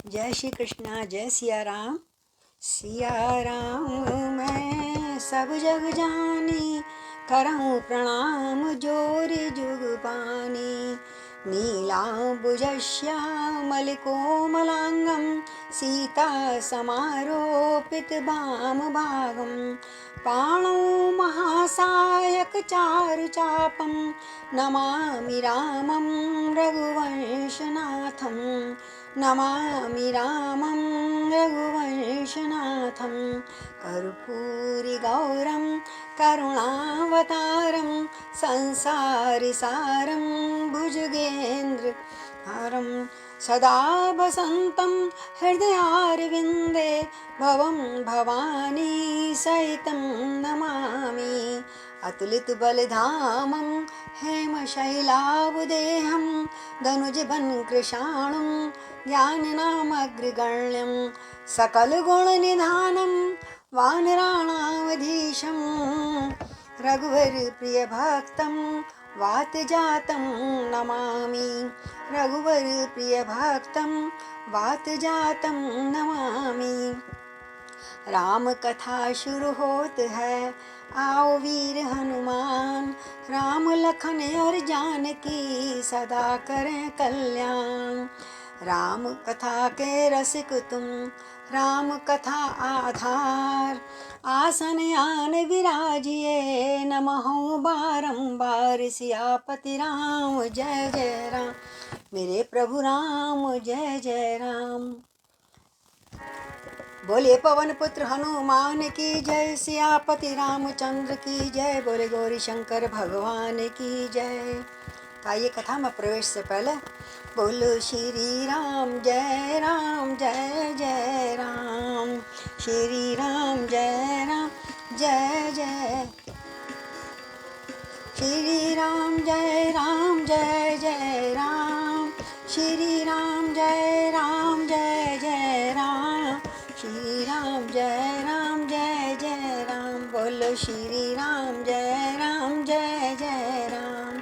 जय श्री कृष्णा, जय सिया राम। सिया राम मैं सब जग जानी, करऊँ प्रणाम जोरि जुग पानी। नीलाम्बुजश्यामल कोमलांगं, सीता समारोपित वाम भागं। पाणौ महासायक चारु चापं, नमामि रामं रघुवंशनाथं। नमामि रामं रघुवंशनाथं। कर्पूरिगौरं करुणावतारं, संसारसारं भुजगेन्द्रहारं। सदा वसन्तं हृदयारविन्दे, भवं भवानी सहितं नमामि। अतुलितबलधामं हेमशैलावदेहं, धनुजवन्कृशाणुं ज्ञाननामग्रगण्यं। सकलगुणनिधानं वानराणामधीशं, रघुवरप्रियभक्तं वातजातं नमामि। रघुवरप्रियभक्तं वातजातं नमामि। राम कथा शुरू होत है, आओ वीर हनुमान। राम लखन और जानकी, सदा करें कल्याण। राम कथा के रसिक तुम, राम कथा आधार। आसन आन विराजिए, नमहु बारंबार। सियापति राम जय जय राम, मेरे प्रभु राम जय जय राम। बोले पवन पुत्र हनुमान की जय, सियापति रामचंद्र की जय। बोले गौरी शंकर भगवान की जय। आइए कथा में प्रवेश से पहले बोलो श्री राम जय जय राम। श्री राम जय जय। श्री राम जय जय राम। श्री राम जय जय राम। श्री राम जय राम। बोलो श्री राम जय राम।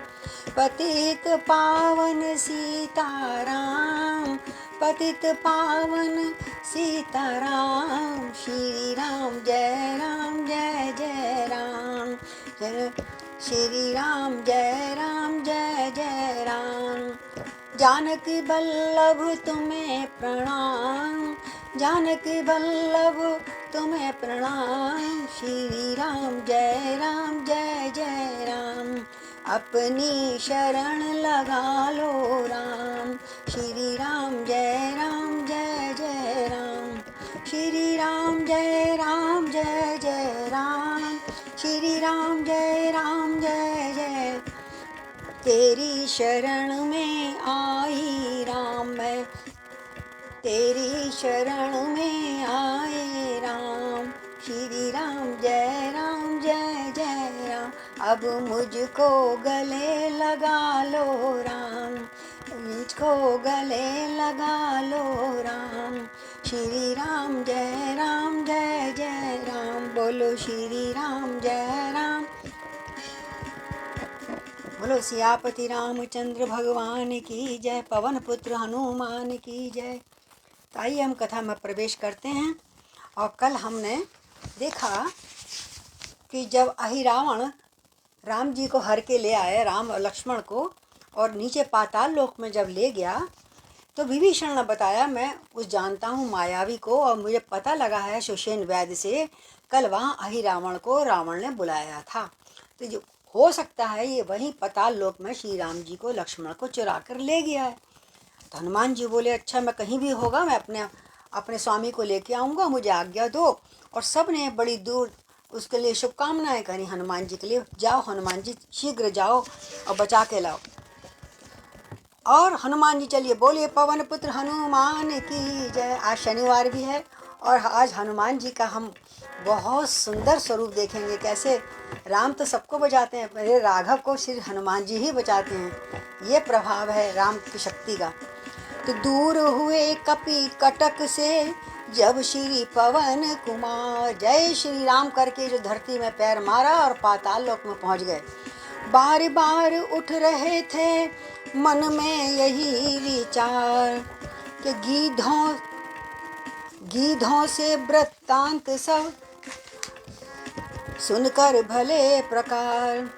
पतित पावन सीताराम, पतित पावन सीताराम। श्री राम जय जय राम। श्री राम जय राम। जानकी वल्लभ तुम्हें प्रणाम, जानकी वल्लभ तुम्हें प्रणाम। श्री राम जय राम। अपनी शरण लगा लो राम। श्री राम जय राम। श्री राम जय जय राम। श्री राम जय जय। तेरी शरण में आई राम मैं, तेरी शरण में आए राम। श्री राम जय राम। अब मुझको गले लगा लो राम, मुझको गले लगा लो राम। श्री राम जय जय राम। बोलो श्री राम जय राम। बोलो सियापति रामचंद्र भगवान की जय। पवन पुत्र हनुमान की जय। तो आइए हम कथा में प्रवेश करते हैं। और कल हमने देखा कि जब अहिरावण राम जी को हर के ले आए, राम और लक्ष्मण को, और नीचे पाताल लोक में जब ले गया तो विभीषण ने बताया, मैं उस जानता हूँ मायावी को, और मुझे पता लगा है सुषेण वैद्य से, कल वहाँ अहिरावण को रावण ने बुलाया था। तो जो हो सकता है ये वहीं पाताल लोक में श्री राम जी को, लक्ष्मण को चुरा कर ले गया है। तो हनुमान जी बोले, अच्छा मैं कहीं भी होगा मैं अपने स्वामी को लेके आऊँगा, मुझे आज्ञा दो। और सब ने बड़ी दूर उसके लिए शुभकामनाएं करी हनुमान जी के लिए। जाओ हनुमान जी, शीघ्र जाओ और बचा के लाओ। और हनुमान जी चलिए, बोलिए पवन पुत्र हनुमान की जय। आज शनिवार भी है और आज हनुमान जी का हम बहुत सुंदर स्वरूप देखेंगे। कैसे राम तो सबको बचाते हैं, मेरे राघव को श्री हनुमान जी ही बचाते हैं। ये प्रभाव है राम की शक्ति का। तो दूर हुए कपि कटक से, जब श्री पवन कुमार। जय श्री राम करके जो धरती में पैर मारा और पाताल लोक में पहुंच गए। बार बार उठ रहे थे मन में यही विचार, कि गीधों गीधों से वृत्तांत सब सुनकर भले प्रकार।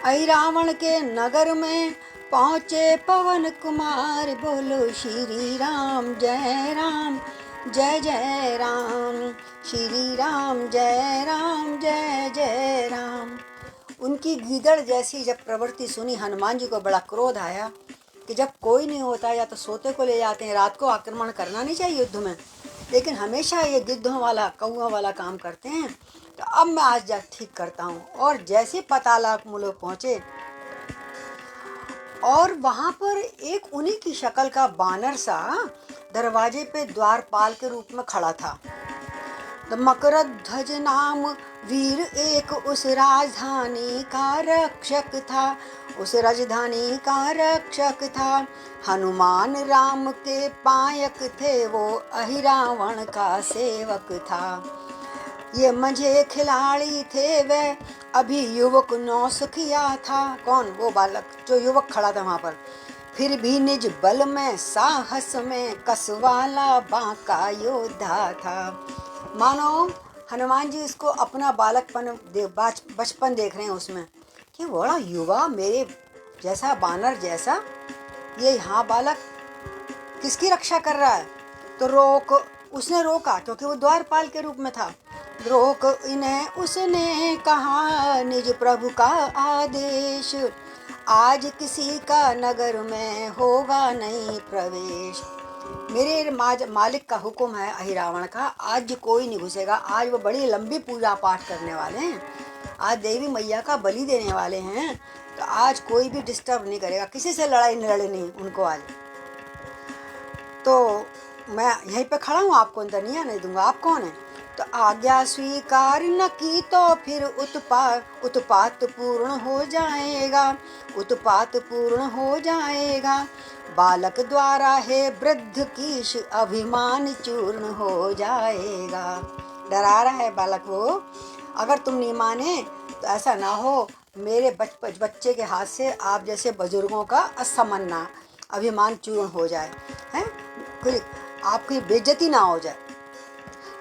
ऐ रावण के नगर में पहुँचे पवन कुमार, बोलो श्री राम जय राम जय जय राम, श्री राम जय जय राम। उनकी गीदड़ जैसी जब प्रवृत्ति सुनी, हनुमान जी को बड़ा क्रोध आया कि जब कोई नहीं होता या तो सोते को ले जाते हैं, रात को आक्रमण करना नहीं चाहिए युद्ध में, लेकिन हमेशा ये गिद्धों वाला कौओं वाला काम करते हैं। तो अब मैं आज जा ठीक करता हूँ। और जैसे पतालाक मुलोक पहुँचे और वहाँ पर एक उन्हीं की शक्ल का बानर सा दरवाजे पे द्वारपाल के रूप में खड़ा था। तो मकरध्वज नाम वीर एक उस राजधानी का रक्षक था, उस राजधानी का रक्षक था। हनुमान राम के पायक थे, वो अहिरावण का सेवक था। ये मझे खिलाड़ी थे, वे अभी युवक नौसिखिया था। कौन? वो बालक जो युवक खड़ा था वहाँ पर। फिर भी निज बल में साहस में कसवाला बांका योद्धा था। मानो हनुमान जी इसको अपना बालकपन बचपन देख रहे हैं उसमें कि बड़ा युवा मेरे जैसा बानर जैसा ये यहाँ बालक किसकी रक्षा कर रहा है। तो उसने रोका क्योंकि वो द्वारपाल के रूप में था। रोक इन्हें उसने कहा, निज प्रभु का आदेश, आज किसी का नगर में होगा नहीं प्रवेश। मेरे मालिक का हुक्म है अहिरावण का, आज कोई नहीं घुसेगा। आज वो बड़ी लंबी पूजा पाठ करने वाले हैं, आज देवी मैया का बलि देने वाले हैं, तो आज कोई भी डिस्टर्ब नहीं करेगा, किसी से लड़ाई लड़नी उनको आज। तो मैं यहीं पे खड़ा हूँ, आपको अंदर नहीं आने दूंगा। आप कौन है? तो आज्ञा स्वीकार न की तो फिर उत्पात पूर्ण हो जाएगा, उत्पात पूर्ण हो जाएगा। बालक द्वारा है वृद्ध कीश, अभिमान चूर्ण हो जाएगा। डरा रहा है बालक वो, अगर तुम नहीं माने तो ऐसा ना हो मेरे बच्चे के हाथ से आप जैसे बुजुर्गों का असमन्ना अभिमान चूर्ण हो जाए, हैं, कोई आपकी बेइज्जती ना हो जाए।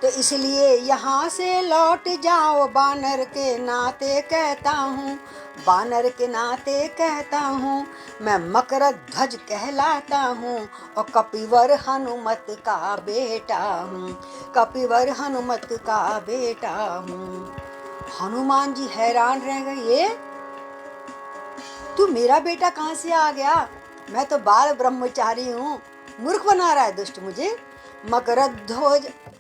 तो इसलिए यहाँ से लौट जाओ, बानर के नाते कहता हूँ, बानर के नाते कहता हूँ। मैं मकरध्वज कहलाता हूँ और कपिवर हनुमत का बेटा हूँ, कपिवर हनुमत का बेटा हूँ। हनुमान जी हैरान रह गए, ये तू मेरा बेटा कहाँ से आ गया? मैं तो बाल ब्रह्मचारी हूँ, मूर्ख बना रहा है दुष्ट मुझे।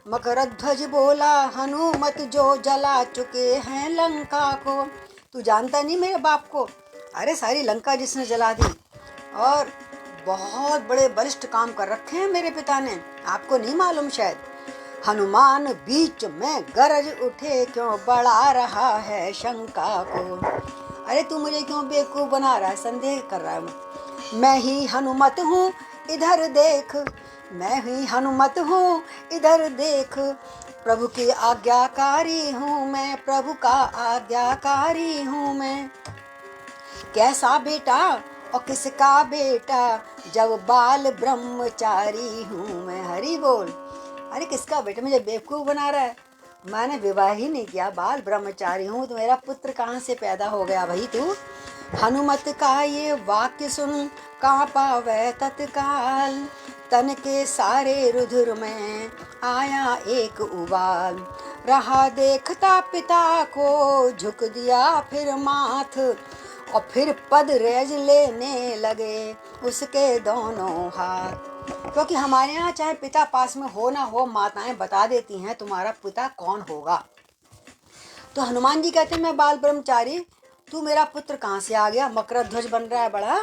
मकरध्वज बोला, हनुमत जो जला चुके हैं लंका को। तू जानता नहीं मेरे बाप को? अरे सारी लंका जिसने जला दी और बहुत बड़े बलिष्ठ काम कर रखे हैं मेरे पिता ने, आपको नहीं मालूम शायद। हनुमान बीच में गरज उठे, क्यों बढ़ा रहा है शंका को। अरे तू मुझे क्यों बेवकूफ बना रहा है, संदेह कर रहा है। मैं ही हनुमत हूँ इधर देख, मैं ही हनुमत हूँ इधर देख। प्रभु की आज्ञाकारी हूँ मैं, प्रभु का आज्ञाकारी हूँ मैं। कैसा बेटा और किसका बेटा, जब बाल ब्रह्मचारी हूँ मैं। हरि बोल। अरे किसका बेटा? मुझे बेवकूफ बना रहा है, मैंने विवाह ही नहीं किया, बाल ब्रह्मचारी हूँ, तो मेरा पुत्र कहाँ से पैदा हो गया भाई तू? हनुमत का ये वाक्य सुन कांपा वह तत्काल, तन के सारे रुधिर में आया एक उबाल। रहा देखता पिता को, झुक दिया फिर माथ, और फिर पद रेज लेने लगे उसके दोनों हाथ। क्योंकि हमारे यहाँ चाहे पिता पास में हो ना हो, माताएं बता देती हैं तुम्हारा पिता कौन होगा। तो हनुमान जी कहते हैं मैं बाल ब्रह्मचारी, तू मेरा पुत्र कहाँ से आ गया? मकरध्वज बन रहा है बड़ा,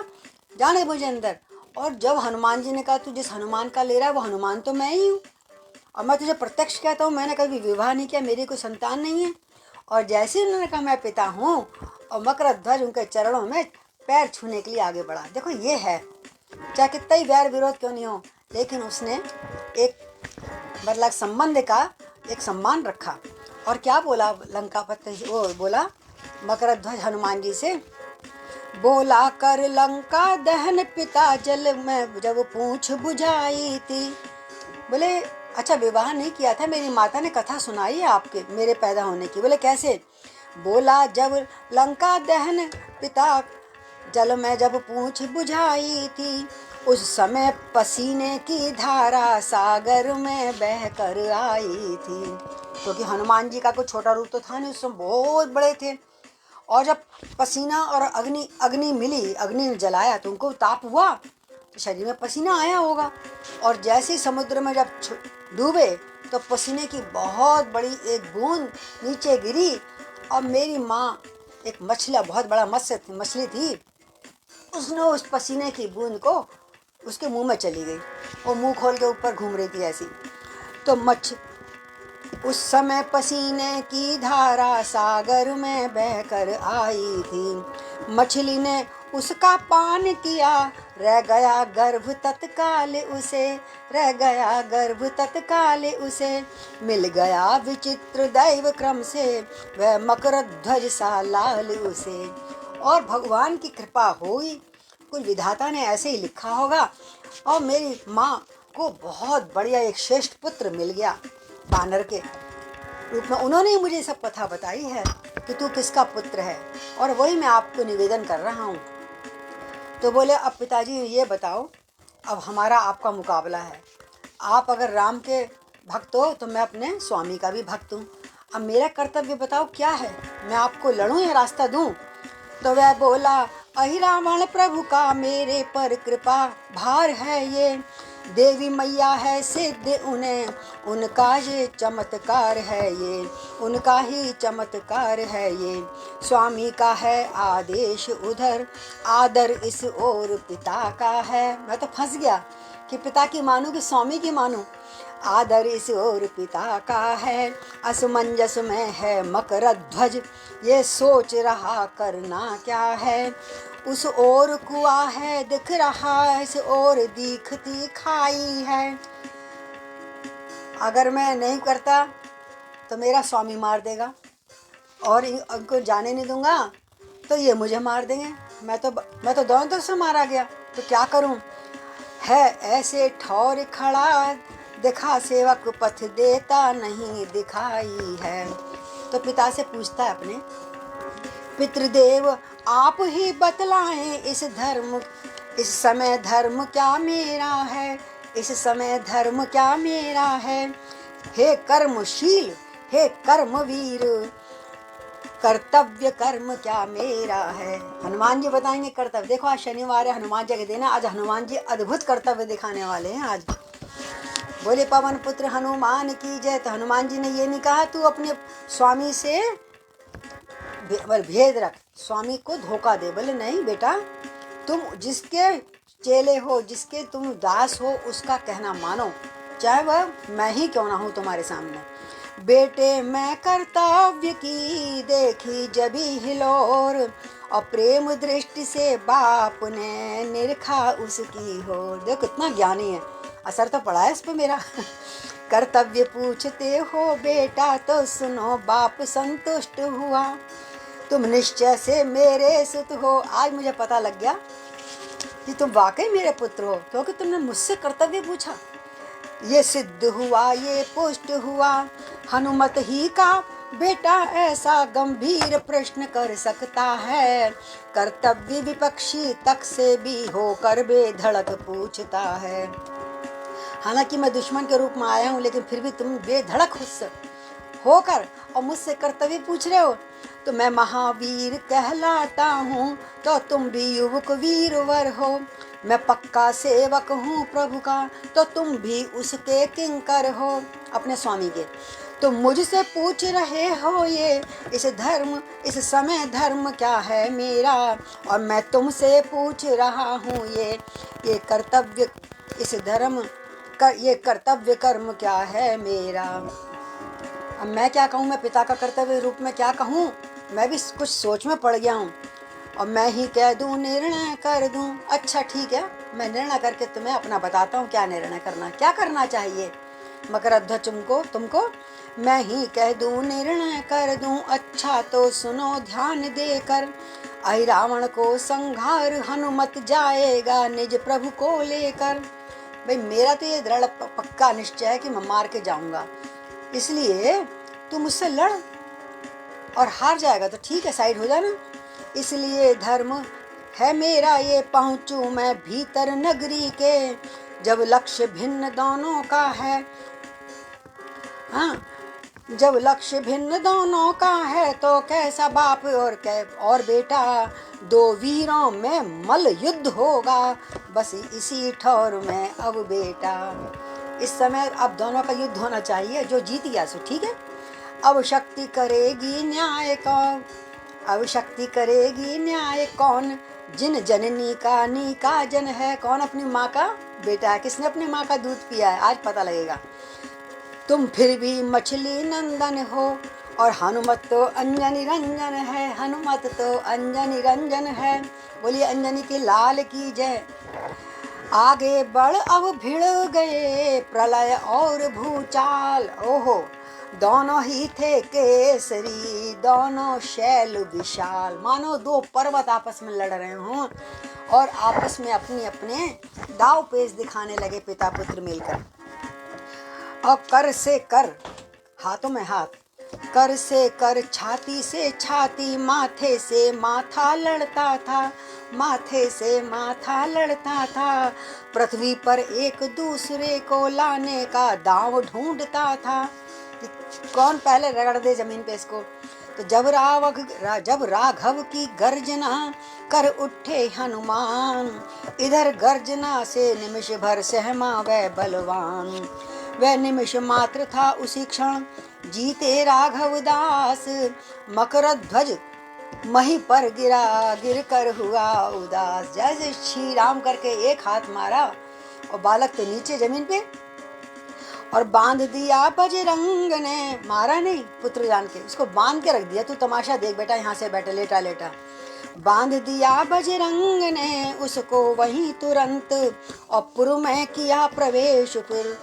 जाने मुझे अंदर। और जब हनुमान जी ने कहा तू जिस हनुमान का ले रहा है वो हनुमान तो मैं ही हूँ, और मैं तुझे प्रत्यक्ष कहता हूँ मैंने कभी विवाह नहीं किया, मेरी कोई संतान नहीं है। और जैसे उन्होंने कहा मैं पिता हूँ, और मकरध्वज उनके चरणों में पैर छूने के लिए आगे बढ़ा। देखो ये है, चाहे कितना ही वैर विरोध क्यों नहीं हो, लेकिन उसने एक मतलब संबंध का एक सम्मान रखा। और क्या बोला लंकापति, वो बोला मकरध्वज हनुमान जी से, बोला कर लंका दहन पिता जल में जब पूछ बुझाई थी। बोले अच्छा विवाह नहीं किया था, मेरी माता ने कथा सुनाई है आपके मेरे पैदा होने की। बोले कैसे? बोला जब लंका दहन पिता जल में जब पूंछ बुझाई थी, उस समय पसीने की धारा सागर में बह कर आई थी। क्योंकि हनुमान जी का कोई छोटा रूप तो था नहीं, उस समय बहुत बड़े थे। और जब पसीना और अग्नि अग्नि मिली, अग्नि ने जलाया तो उनको ताप हुआ, तो शरीर में पसीना आया होगा। और जैसे ही समुद्र में जब डूबे तो पसीने की बहुत बड़ी एक बूंद नीचे गिरी, और मेरी माँ एक मछली, बहुत बड़ा मछली थी, उसने उस पसीने की बूंद को उसके मुंह में चली गई, और मुंह खोल के ऊपर घूम रही थी ऐसी। तो उस समय पसीने की धारा सागर में बहकर आई थी। मछली ने उसका पान किया, रह गया गर्भ तत्काल उसे, रह गया गर्भ तत्काल उसे। मिल गया विचित्र दैव क्रम से, वह मकर ध्वज सा लाल उसे। और भगवान की कृपा हुई, कुछ विधाता ने ऐसे ही लिखा होगा, और मेरी माँ को बहुत बढ़िया एक श्रेष्ठ पुत्र मिल गया बानर के रूप में। उन्होंने ही मुझे सब कथा बताई है कि तू किसका पुत्र है, और वही मैं आपको निवेदन कर रहा हूँ। तो बोले अब पिताजी ये बताओ, अब हमारा आपका मुकाबला है। आप अगर राम के भक्त हो तो मैं अपने स्वामी का भी भक्त हूँ। अब मेरा कर्तव्य बताओ क्या है, मैं आपको लड़ूं या रास्ता दूं? तो वह बोला अहि रावण प्रभु का मेरे पर कृपा भार है ये, देवी मैया है सिद्ध उन्हें उनका ये चमत्कार है ये, उनका ही चमत्कार है ये। स्वामी का है आदेश उधर, आदर इस ओर पिता का है। मैं तो फंस गया कि पिता की मानूं कि स्वामी की मानूं। आदर इस ओर पिता का है, असमंजस में है मकर ध्वज, ये सोच रहा करना क्या है। उस ओर कुआं है दिख रहा, इस ओर दिखती खाई है। अगर मैं नहीं करता तो मेरा स्वामी मार देगा, और इनको जाने नहीं दूंगा तो ये मुझे मार देंगे। मैं तो दोनों तरफ से मारा गया, तो क्या करूं? है ऐसे ठौर खड़ा, देखा सेवक पथ देता नहीं दिखाई है। तो पिता से पूछता है अपने, पितृदेव आप ही बतलाएं इस समय धर्म क्या मेरा है, इस समय धर्म क्या मेरा है। हे कर्मशील, हे कर्मवीर, कर्तव्य कर्म क्या मेरा है। हनुमान जी बताएंगे कर्तव्य। देखो आज शनिवार है, हनुमान जी का दिन है, आज हनुमान जी अद्भुत कर्तव्य दिखाने वाले हैं। आज बोले पवन पुत्र हनुमान की जय। तो हनुमान जी ने ये नहीं कहा तू अपने स्वामी से भेद रख, स्वामी को धोखा दे। बोले नहीं बेटा, तुम जिसके चेले हो, जिसके तुम दास हो, उसका कहना मानो, चाहे वह मैं ही क्यों ना हूं तुम्हारे सामने। बेटे मैं कर्तव्य की देखी जबी हिलोर, और प्रेम दृष्टि से बाप ने निरखा उसकी हो। देखो कितना ज्ञानी है, असर तो पड़ा है इस पे मेरा। कर्तव्य पूछते हो बेटा तो सुनो, बाप संतुष्ट हुआ, तुम निश्चय से मेरे सुत हो। आज मुझे पता लग गया कि तुम वाकई मेरे पुत्र हो, क्योंकि तुमने मुझसे कर्तव्य पूछा। ये सिद्ध हुआ, ये पुष्ट हुआ, हनुमत ही का बेटा ऐसा गंभीर प्रश्न कर सकता है। कर्तव्य विपक्षी तक से भी होकर बेधड़क पूछता है। हालांकि मैं दुश्मन के रूप में आया हूँ, लेकिन फिर भी तुम बेधड़क होकर और मुझसे कर्तव्य पूछ रहे हो। तो मैं महावीर कहलाता हूँ, तो तुम भी युवक वीरवर हो। मैं पक्का सेवक हूँ प्रभु का, तो तुम भी उसके किंकर हो, अपने स्वामी के। तुम मुझसे पूछ रहे हो ये इस समय धर्म क्या है मेरा, और मैं तुमसे पूछ रहा हूँ ये कर्तव्य इस धर्म का, ये कर्तव्य कर्म क्या है मेरा। अब मैं क्या कहूँ, मैं पिता का कर्तव्य रूप में क्या कहूँ? मैं भी कुछ सोच में पड़ गया हूँ, और मैं ही कह दूँ निर्णय कर दूँ। अच्छा ठीक है, मैं निर्णय करके तुम्हें अपना बताता हूँ क्या निर्णय करना, क्या करना चाहिए। मकरध्वज तुमको मैं ही कह दूँ निर्णय कर दूँ, अच्छा तो सुनो ध्यान देकर। आई रावण को संहार हनुमत जाएगा निज प्रभु को लेकर। भाई मेरा तो ये दृढ़ पक्का निश्चय है कि मैं मार के जाऊंगा, इसलिए तू मुझसे लड़, और हार जाएगा तो ठीक है, साइड हो जाना। इसलिए धर्म है मेरा ये पहुंचूं मैं भीतर नगरी के, जब लक्ष्य भिन्न दोनों का है। हाँ, जब लक्ष्य भिन्न दोनों का है तो कैसा बाप और बेटा, दो वीरों में मल युद्ध होगा, बस इसी ठौर में अब बेटा। इस समय अब दोनों का युद्ध होना चाहिए, जो जीत गया सो ठीक है। अब शक्ति करेगी न्याय कौन, अब शक्ति करेगी न्याय कौन, जिन जननी का नीका जन है। कौन अपनी माँ का बेटा है, किसने अपनी माँ का दूध पिया है, आज पता लगेगा। तुम फिर भी मछली नंदन हो, और हनुमत तो अंजनी रंजन है, हनुमत तो अंजनी रंजन है। बोलिए अंजनी के लाल की जय। आगे बढ़ अब भिड़ गए प्रलय और भूचाल, ओहो दोनों ही थे केसरी, दोनों शैल विशाल। मानो दो पर्वत आपस में लड़ रहे हों और आपस में अपने अपने दाव पेच दिखाने लगे पिता पुत्र मिलकर। और कर से कर, हाथों में हाथ, कर से कर, छाती से छाती, माथे से माथा लड़ता था, माथे से माथा लड़ता था। पृथ्वी पर एक दूसरे को लाने का दांव ढूंढता था, कौन पहले रगड़ दे जमीन पे इसको। तो जब राघव की गर्जना कर उठे हनुमान, इधर गर्जना से निमिष भर सहमा वह बलवान। वह निमिष मात्र था उसी क्षण, जीते राघव दास, मकर ध्वज मही पर गिरा, गिर कर हुआ उदास। जैसे श्री राम करके एक हाथ मारा और बालक तो नीचे जमीन पे, और बांध दिया बजरंग ने, मारा नहीं पुत्र जान के, उसको बांध के रख दिया, तू तमाशा देख बेटा, यहाँ से बैठे लेटा लेटा। बांध दिया बजरंग ने उसको वहीं तुरंत, और पुर में किया प्रवेश फिर,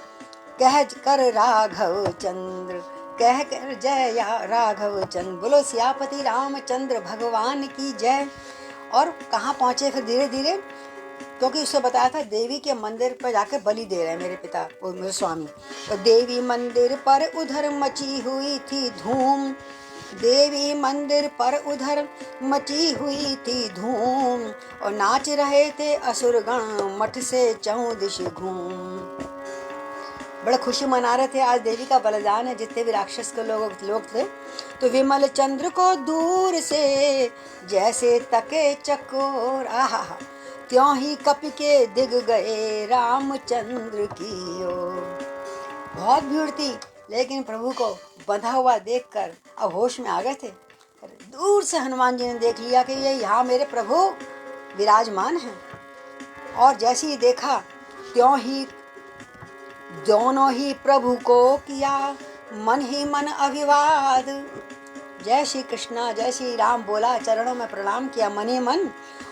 कह कर राघव चंद्र, कह कर जय या राघव चंद्र। बोलो सियापति रामचंद्र भगवान की जय। और कहाँ पहुँचे फिर धीरे धीरे, क्योंकि उससे बताया था देवी के मंदिर पर जाके बलि दे रहे हैं मेरे पिता और मेरे स्वामी। तो देवी मंदिर पर उधर मची हुई थी धूम, देवी मंदिर पर उधर मची हुई थी धूम, और नाच रहे थे असुरगण मठ से चौं दिश घूम। बड़ा खुशी मना रहे थे, आज देवी का बलिदान है, जितने भी राक्षस के लोग थे। तो विमल चंद्र को दूर से जैसे तके चकोर, आहा, त्यों ही कप के दिग गए रामचंद्र की ओर। बहुत भीड़ थी, लेकिन प्रभु को बंधा हुआ देखकर अब होश में आ गए थे। दूर से हनुमान जी ने देख लिया कि ये यहाँ मेरे प्रभु विराजमान हैं, और जैसे ही देखा त्यों ही दोनों ही प्रभु को किया मन ही मन अभिवाद। जय श्री कृष्णा, जय श्री राम बोला, चरणों में प्रणाम किया मन ही मन,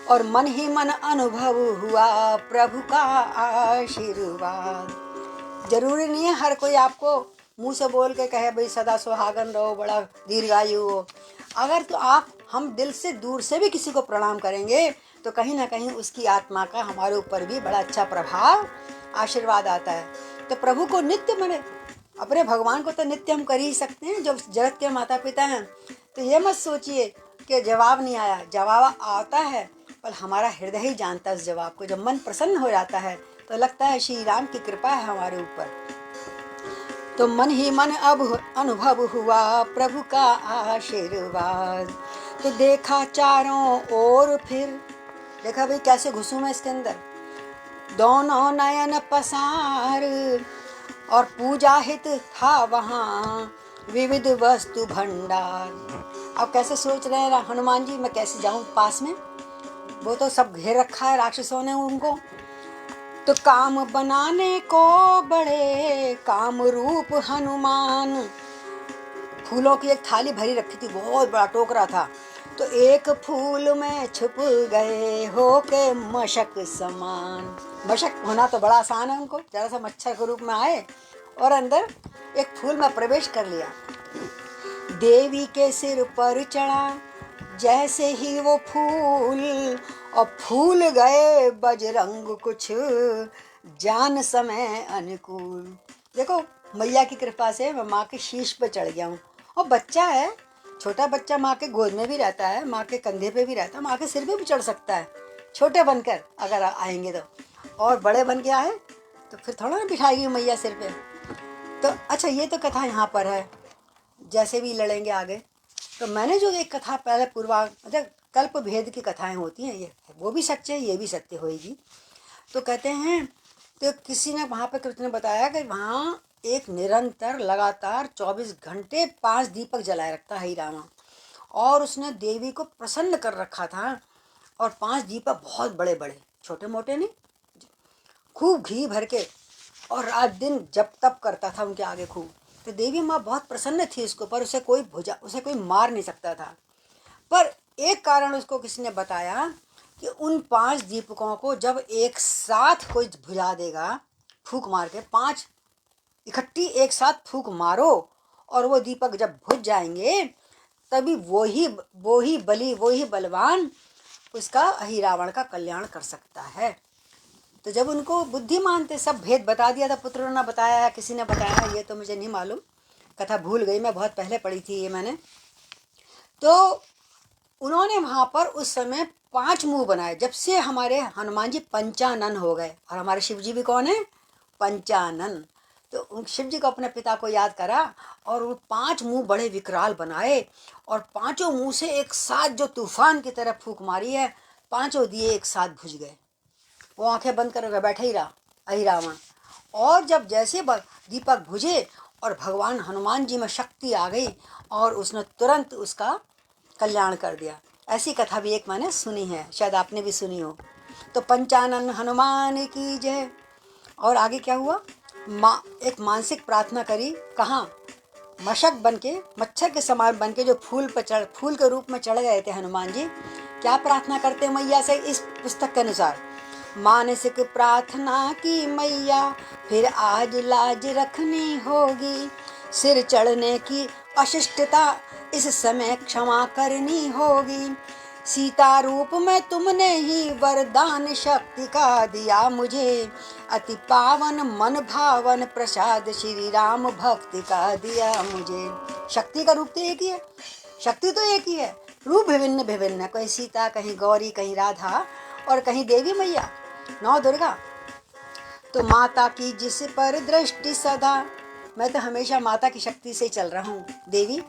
और मन ही मन अनुभव हुआ प्रभु का आशीर्वाद। जरूरी नहीं है हर कोई आपको मुंह से बोल के कहे भाई सदा सुहागन रहो, बड़ा दीर्घायु हो। अगर तो हम दिल से दूर से भी किसी को प्रणाम करेंगे तो कहीं ना कहीं उसकी आत्मा का हमारे ऊपर भी बड़ा अच्छा प्रभाव, आशीर्वाद आता है। तो प्रभु को नित्य मने, अपने भगवान को तो नित्य हम कर ही सकते हैं जो जगत के माता पिता हैं। तो ये मत सोचिए कि जवाब नहीं आया, जवाब आता है, पर हमारा हृदय ही जानता है उस जवाब को। जब मन प्रसन्न हो जाता है तो लगता है श्री राम की कृपा है हमारे ऊपर। तो मन ही मन अब अनुभव हुआ प्रभु का आशीर्वाद। तो देखा चारों ओर फिर, देखा भाई कैसे घुसूं मैं इसके अंदर, दोनों नयन पसार, और पूजा हित था वहाँ विविध वस्तु भंडार। अब कैसे सोच रहे हैं हनुमान जी, मैं कैसे जाऊं पास में, वो तो सब घेर रखा है राक्षसों ने उनको। तो काम बनाने को बड़े काम रूप हनुमान, फूलों की एक थाली भरी रखी थी, बहुत बड़ा टोकरा था। तो एक फूल में छुप गए होके मशक समान। मशक होना तो बड़ा आसान है उनको, जरा सा मच्छर के रूप में आए और अंदर एक फूल में प्रवेश कर लिया। देवी के सिर पर चढ़ा जैसे ही वो फूल, और फूल गए बजरंग कुछ जान समय अनुकूल। देखो मैया की कृपा से मैं माँ के शीश पे चढ़ गया हूँ। और बच्चा है, छोटा बच्चा माँ के गोद में भी रहता है, माँ के कंधे पे भी रहता है, माँ के सिर पे भी चढ़ सकता है, छोटे बनकर अगर आएंगे तो। और बड़े बन के आए तो फिर थोड़ा ना बिठाएगी मैया सिर पे। तो अच्छा, ये तो कथा यहाँ पर है, जैसे भी लड़ेंगे आगे। तो मैंने जो एक कथा पहले मतलब कल्प भेद की कथाएं होती हैं, ये वो भी सच्चे, ये भी सत्य होएगी। तो कहते हैं, तो किसी ने वहाँ पे कृष्ण ने बताया कि वहाँ एक निरंतर लगातार 24 घंटे 5 दीपक जलाए रखता है रामा, और उसने देवी को प्रसन्न कर रखा था। और 5 दीपक बहुत बड़े बड़े, छोटे मोटे नहीं, खूब घी भर के, और रात दिन जप तप करता था उनके आगे खूब। तो देवी माँ बहुत प्रसन्न थी उसको, पर उसे कोई मार नहीं सकता था। पर एक कारण उसको किसी ने बताया कि उन 5 दीपकों को जब एक साथ कोई बुझा देगा, फूंक मार के, 5 इकट्ठी एक साथ फूंक मारो, और वो दीपक जब बुझ जाएंगे, तभी वो ही बलवान उसका अहिरावण का कल्याण कर सकता है। तो जब उनको बुद्धिमान थे, सब भेद बता दिया था, पुत्रों ने बताया, किसी ने बताया, ये तो मुझे नहीं मालूम, कथा भूल गई, मैं बहुत पहले पढ़ी थी ये मैंने। तो उन्होंने वहाँ पर उस समय 5 मुंह बनाए। जब से हमारे हनुमान जी पंचानन हो गए, और हमारे शिव जी भी कौन है? पंचानन। तो शिव जी को अपने पिता को याद करा, और वो 5 मुंह बड़े विकराल बनाए, और 5 मुंह से एक साथ जो तूफान की तरह फूंक मारी है, 5 दिए एक साथ बुझ गए। वो आंखें बंद कर बैठे ही रहा अहिरावण। और जब जैसे दीपक बुझे और भगवान हनुमान जी में शक्ति आ गई, और उसने तुरंत उसका कल्याण कर दिया। ऐसी कथा भी एक मैंने सुनी है, शायद आपने भी सुनी हो। तो पंचानन हनुमान की जय। और आगे क्या हुआ? एक मानसिक प्रार्थना करी। कहाँ? मशक बन के, मच्छर के समान बन के जो फूल के रूप में चढ़ गए थे हनुमान जी। क्या प्रार्थना करते मैया से इस पुस्तक के अनुसार? मानसिक प्रार्थना की मैया, फिर आज लाज रखनी होगी, सिर चढ़ने की अशिष्टता इस समय क्षमा करनी होगी। सीता रूप में तुमने ही वरदान शक्ति का दिया मुझे, अति पावन मन भावन प्रसाद श्री राम भक्ति का दिया मुझे। शक्ति का रूप तो एक ही है, शक्ति तो एक ही है, रूप विभिन्न विभिन्न, कहीं सीता, कहीं गौरी, कहीं राधा, और कहीं देवी मैया, 9 दुर्गा। तो माता की जिस पर दृष्टि सदा, मैं तो हमेशा माता की शक्ति से चल रहा हूँ। देवी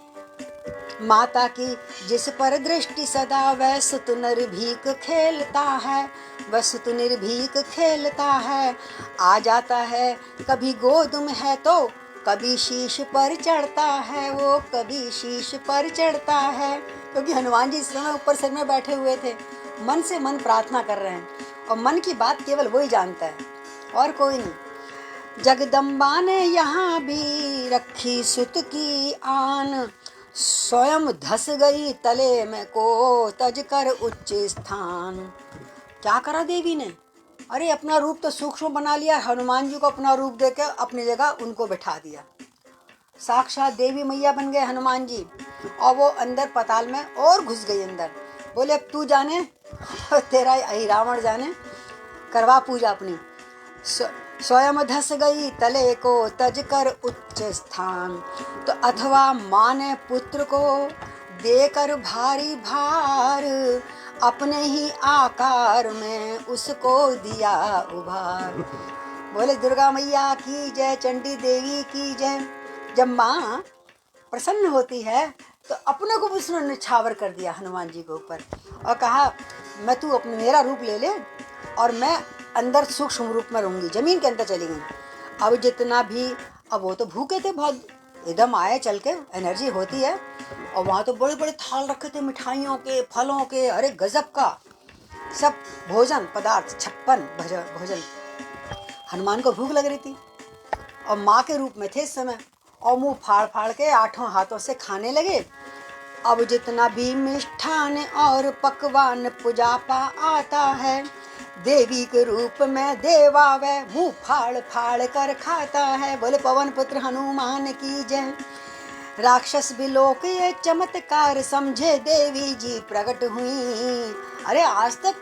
माता की जिस पर दृष्टि सदा, वह सुत निर्भीक खेलता है, वह सुत निर्भीक खेलता है। आ जाता है कभी गोद में है तो कभी शीश पर चढ़ता है, वो कभी शीश पर चढ़ता है। क्योंकि हनुमान जी इस समय ऊपर सिर में बैठे हुए थे, मन से मन प्रार्थना कर रहे हैं, और मन की बात केवल वही जानता है, और कोई नहीं। जगदम्बा ने यहाँ भी रखी सुत की आन, स्वयं धस गई तले में को तज कर उच्च स्थान। क्या करा देवी ने? अरे अपना रूप तो सूक्ष्म बना लिया, हनुमान जी को अपना रूप देकर अपनी जगह उनको बिठा दिया। साक्षात देवी मैया बन गए हनुमान जी, और वो अंदर पताल में और घुस गई अंदर। बोले अब तू जाने, तेरा अहिरावण जाने, करवा पूजा अपनी। स्वयं धस गई तले को तज कर उच्च स्थान। तो अथवा माँ ने पुत्र को देकर भारी भार, अपने ही आकार में उसको दिया उभार। बोले दुर्गा मैया की जय, चंडी देवी की जय। जब माँ प्रसन्न होती है तो अपने को उसने निछावर कर दिया हनुमान जी के ऊपर, और कहा मैं तू अपने मेरा रूप ले ले, और मैं अंदर सूक्ष्म रूप में रहूंगी, जमीन के अंदर चली गई। अब जितना भी, अब वो तो भूखे थे बहुत, एकदम आए चल के, एनर्जी होती है। और वहाँ तो बड़े बड़े थाल रखे थे मिठाइयों के, फलों के, अरे गजब का सब भोजन पदार्थ, 56 भोजन। हनुमान को भूख लग रही थी, और माँ के रूप में थे इस समय, और मुंह फाड़ फाड़ के 8 हाथों से खाने लगे। अब जितना भी मिष्ठान और पकवान पुजापा आता है, देवी के रूप में देवा वह मुंह फाड़ फाड़ कर खाता है। बोले पवन पुत्र हनुमान की जय। राक्षस भी लोग ये चमत्कार समझे, देवी जी प्रकट हुई। अरे आज तक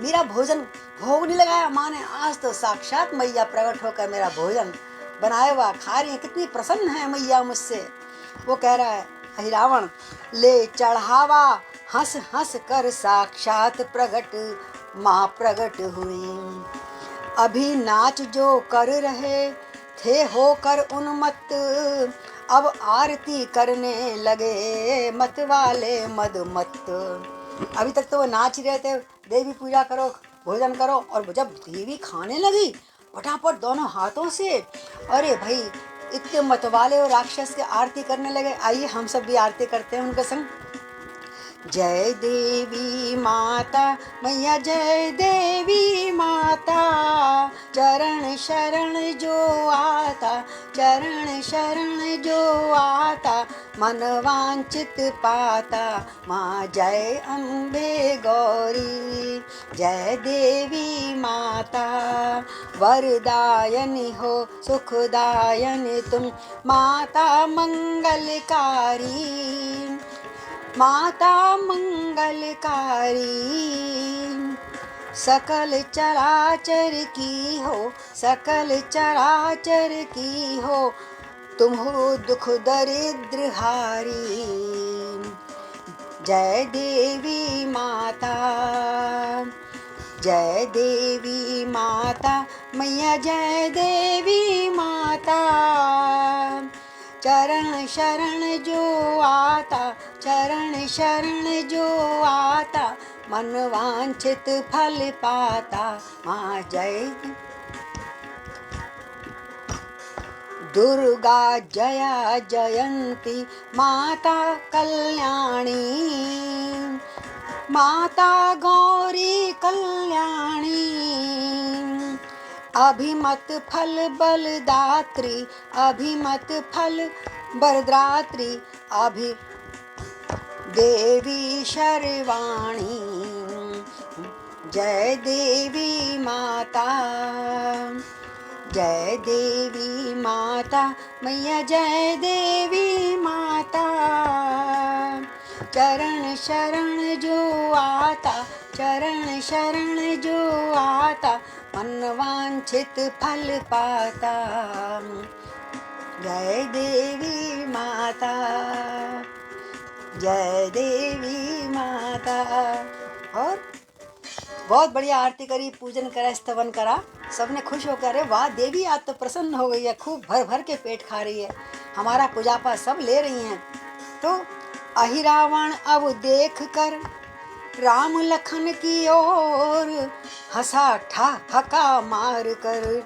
मेरा भोजन भोग नहीं लगाया माँ ने, आज तो साक्षात मैया प्रकट होकर मेरा भोजन बनाया हुआ खा रही है, कितनी प्रसन्न है मैया मुझसे। वो कह रहा है अहि रावण, ले चढ़ावा हंस हंस कर साक्षात प्रगट माँ प्रगट हुई। अभी नाच जो कर रहे थे होकर उन्मत्त, अब आरती करने लगे मत वाले मद मत। अभी तक तो वो नाच रहे थे, देवी पूजा करो भोजन करो, और जब देवी खाने लगी फटाफट दोनों हाथों से, अरे भाई इतने मत वाले और राक्षस के आरती करने लगे। आइए हम सब भी आरती करते हैं उनके संग। जय देवी माता मैया, जय देवी माता, चरण शरण जो आता, चरण शरण जो आता, मन वांछित पाता। माँ जय अम्बे गौरी, जय देवी माता, वरदायनी हो सुखदायनी तुम, माता मंगलकारी, माता मंगलकारी। सकल चराचर की हो, सकल चराचर की हो, तुम हो दुख दरिद्र हारी। जय देवी माता, जय देवी माता मैया, जय देवी माता, चरण शरण जो आता, चरण शरण जो आता, मन वांछित फल पाता। माँ जय दुर्गा जया जयंती, माता कल्याणी, माता गौरी कल्याणी, अभिमत फल बलदात्री, अभिमत फल बरदात्री, अभि देवी शर्वाणी। जय देवी माता, जय देवी माता मैया, जय देवी माता, चरण शरण जो आता, चरण शरण जो आता, मन वांछित फल पाता। जय देवी माता, जय देवी माता। और बहुत बढ़िया आरती करी, पूजन करा, स्तवन करा, सबने खुश होकर अरे वाह देवी आज तो प्रसन्न हो गई है, खूब भर भर के पेट खा रही है, हमारा पूजा पाठ सब ले रही हैं। तो अहि रावण अब देख कर राम लखन की ओर, हंसा ठहाका मार कर,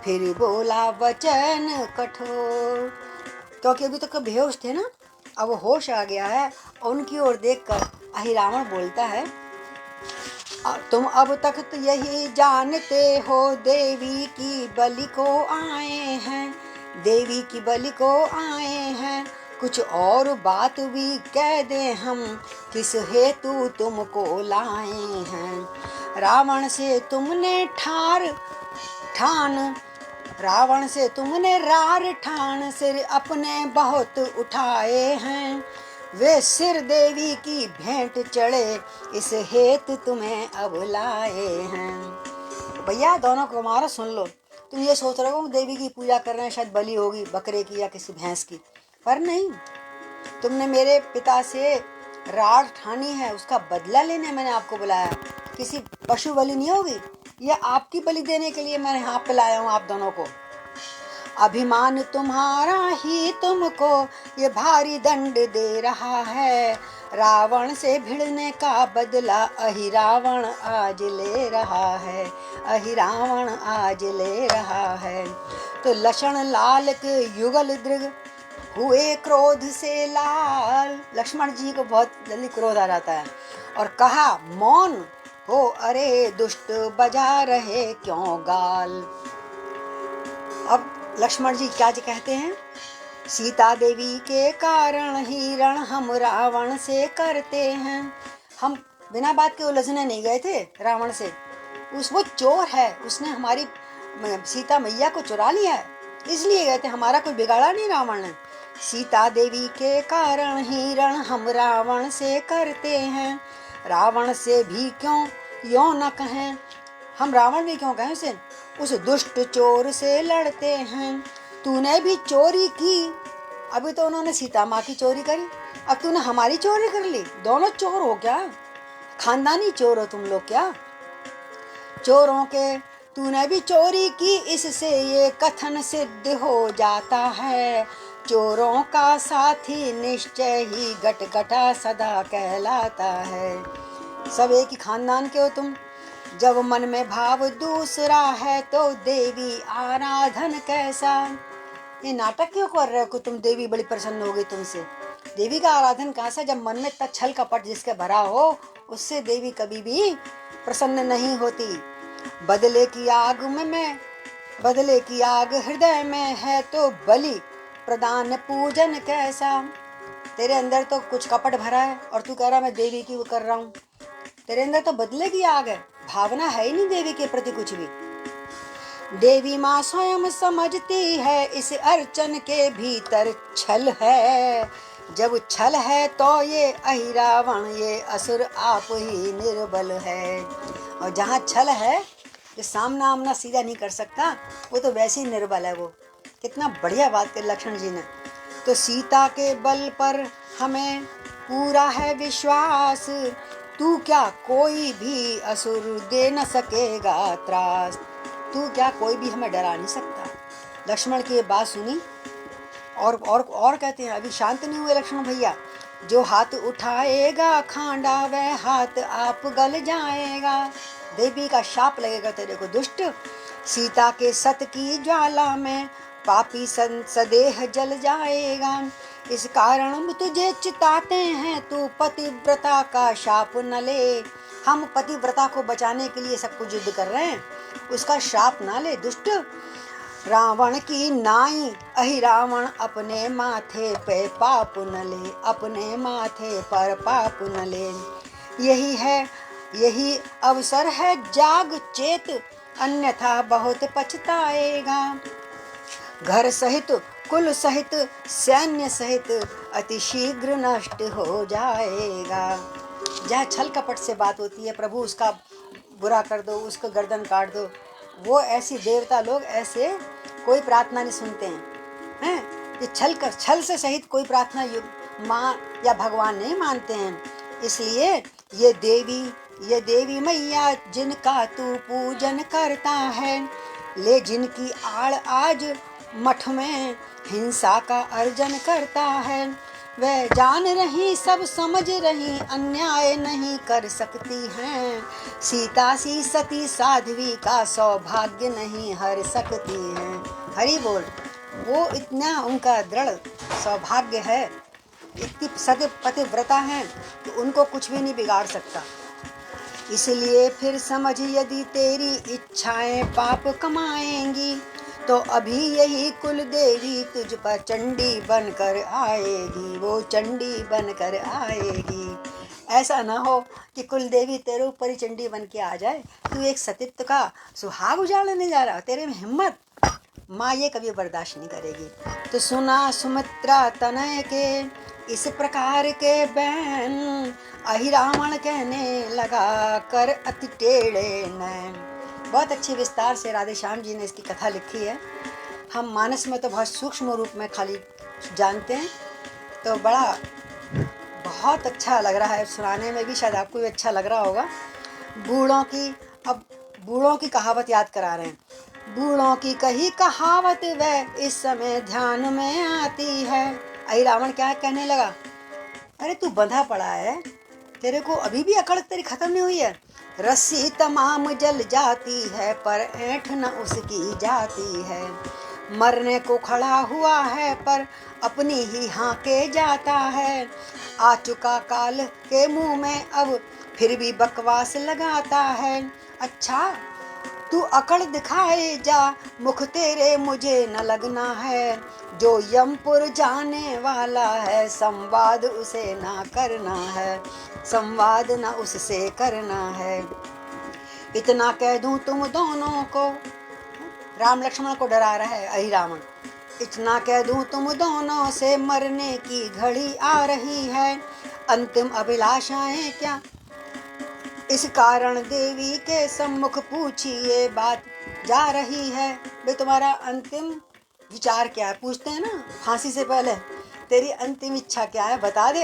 फिर बोला वचन कठोर। क्योंकि अभी तक तो बेहोश थे ना, अब होश आ गया है, और उनकी ओर देखकर अहि रावण बोलता है, तुम अब तक तो यही जानते हो देवी की बलि को आए हैं, देवी की बलि को आए हैं, कुछ और बात भी कह दे हम, किस हेतु तुमको लाए हैं। रावण से तुमने ठान, रावण से तुमने रार ठान, सिर अपने बहुत उठाए हैं, वे सिर देवी की भेंट चढ़े, इस हेतु तुम्हें अब लाए हैं। भैया दोनों को मारो, सुन लो, तुम ये सोच रहे हो देवी की पूजा कर रहे हैं, शायद बलि होगी बकरे की या किसी भैंस की, पर नहीं, तुमने मेरे पिता से राड़ ठानी है, उसका बदला लेने मैंने आपको बुलाया, किसी पशु बलि नहीं होगी, यह आपकी बलि देने के लिए मैंने यहाँ पे लाया हूँ आप दोनों को। अभिमान तुम्हारा ही तुमको ये भारी दंड दे रहा है, रावण से भिड़ने का बदला अहि रावण आज ले रहा है, अहि रावण आज ले रहा है। तो लक्षण लाल के युगल दृग हुए क्रोध से लाल, लक्ष्मण जी को बहुत जल्दी क्रोध आ जाता है, और कहा मौन हो अरे दुष्ट बजा रहे क्यों गाल। अब लक्ष्मण जी क्या कहते हैं, सीता देवी के कारण ही रण हम रावण से करते हैं, हम बिना बात के उलझने नहीं गए थे रावण से, वो चोर है, उसने हमारी सीता मैया को चुरा लिया है, इसलिए गए थे, हमारा कोई बिगाड़ा नहीं रावण ने। सीता देवी के कारण ही रण हम रावण से करते हैं, रावण से भी क्यों यों न कहें, हम रावण भी क्यों कहें उसे, उस दुष्ट चोर से लड़ते हैं। तूने भी चोरी की, अभी तो उन्होंने सीता माँ की चोरी करी, अब तूने हमारी चोरी कर ली। दोनों चोर हो क्या, खानदानी चोर हो तुम लोग क्या। चोरों के तूने भी चोरी की, इससे ये कथन सिद्ध हो जाता है। चोरों का साथी निश्चय ही गटगटा सदा कहलाता है। सब एक ही खानदान के हो तुम। जब मन में भाव दूसरा है तो देवी आराधन कैसा। ये नाटक क्यों कर रहे हो कि तुम देवी बड़ी प्रसन्न हो गई तुमसे। देवी का आराधन कहाँ से, जब मन में इतना छल कपट जिसके भरा हो, उससे देवी कभी भी प्रसन्न नहीं होती। बदले की आग में बदले की आग हृदय में है तो बलि प्रदान पूजन कैसा। तेरे अंदर तो कुछ कपट भरा है और तू कह रहा मैं देवी की वो कर रहा हूँ। तेरे अंदर तो बदले की आग है, भावना है ही नहीं देवी के प्रति कुछ भी। देवी माँ स्वयं समझती है इस अर्चन के भीतर छल है। जब छल है तो ये अहिरावण ये असुर आप ही निर्बल है। और जहाँ छल है, जो सामना आमना सीधा नहीं कर सकता, वो तो वैसे ही निर्बल है। वो कितना बढ़िया बात कर लक्ष्मण जी ने। तो सीता के बल पर हमें पूरा है विश्वास, तू क्या कोई भी असुर दे न सकेगा त्रास। तू क्या कोई भी हमें डरा नहीं सकता। लक्ष्मण की ये बात सुनी और कहते हैं, अभी शांत नहीं हुए लक्ष्मण भैया। जो हाथ उठाएगा खांडा वह हाथ आप गल जाएगा। देवी का शाप लगेगा तेरे को दुष्ट। सीता के सत की ज्वाला में पापी सदेह जल जाएगा। इस कारण तुझे चिताते हैं, तू पतिव्रता का शाप न ले। हम पतिव्रता को बचाने के लिए सब कुछ युद्ध कर रहे हैं, उसका शाप ना ले दुष्ट। रावण की नाई अहिरावण अपने माथे पे पाप न ले, अपने माथे पर पाप न ले। यही अवसर है जाग चेत, अन्यथा बहुत पछताएगा। घर सहित कुल सहित सैन्य सहित अति शीघ्र नष्ट हो जाएगा। जहाँ छल कपट से बात होती है, प्रभु उसका बुरा कर दो, उसको गर्दन काट दो, वो ऐसी देवता लोग ऐसे कोई प्रार्थना नहीं सुनते हैं। ये छल से सहित कोई प्रार्थना माँ या भगवान नहीं मानते हैं। इसलिए ये देवी मैया जिनका तू पूजन करता है, ले जिनकी आड़ आज मठ में हिंसा का अर्जन करता है। वह जान रही सब समझ रही अन्याय नहीं कर सकती हैं। सीता सी सती साध्वी का सौभाग्य नहीं हर सकती हैं। हरि बोल। वो इतना उनका दृढ़ सौभाग्य है, इतनी सत्य पतिव्रता है कि उनको कुछ भी नहीं बिगाड़ सकता। इसलिए फिर समझ, यदि तेरी इच्छाएं पाप कमाएंगी तो अभी यही कुल देवी तुझ पर चंडी बनकर आएगी, वो चंडी बनकर आएगी। ऐसा ना हो कि कुल देवी तेरे ऊपर ही चंडी बन के आ जाए। तू एक सतीत्व का सुहाग उजाड़ने जा रहा, तेरे में हिम्मत, माँ ये कभी बर्दाश्त नहीं करेगी। तो सुना सुमित्रा तनय के इस प्रकार के बैन, अहिरावण कहने लगा कर अति टेढ़े नैन। बहुत अच्छी विस्तार से राधे श्याम जी ने इसकी कथा लिखी है। हम मानस में तो बहुत सूक्ष्म रूप में खाली जानते हैं, तो बहुत अच्छा लग रहा है सुनाने में भी, शायद आपको भी अच्छा लग रहा होगा। बूढ़ों की कहावत याद करा रहे हैं। बूढ़ों की कही कहावत वह इस समय ध्यान में आती है। अहिरावण क्या कहने लगा, अरे तू बंधा पड़ा है, तेरे को अभी भी अकड़ तेरी खत्म नहीं हुई है। रस्सी तमाम जल जाती है पर ऐंठ न उसकी जाती है। मरने को खड़ा हुआ है पर अपनी ही हाके जाता है। आ चुका काल के मुंह में अब फिर भी बकवास लगाता है। अच्छा तू अकड़ दिखाए जा, मुख तेरे मुझे न लगना है। जो यमपुर जाने वाला है संवाद उसे ना करना है, संवाद न उससे करना है। इतना कह दूं तुम दोनों को, राम लक्ष्मण को डरा रहा है अहिरावण। इतना कह दूं तुम दोनों से मरने की घड़ी आ रही है। अंतिम अभिलाषाएं क्या इस कारण देवी के सम्मुख पूछी ये बात जा रही है। भाई तुम्हारा अंतिम विचार क्या है, पूछते हैं ना फांसी से पहले, तेरी अंतिम इच्छा क्या है बता दे।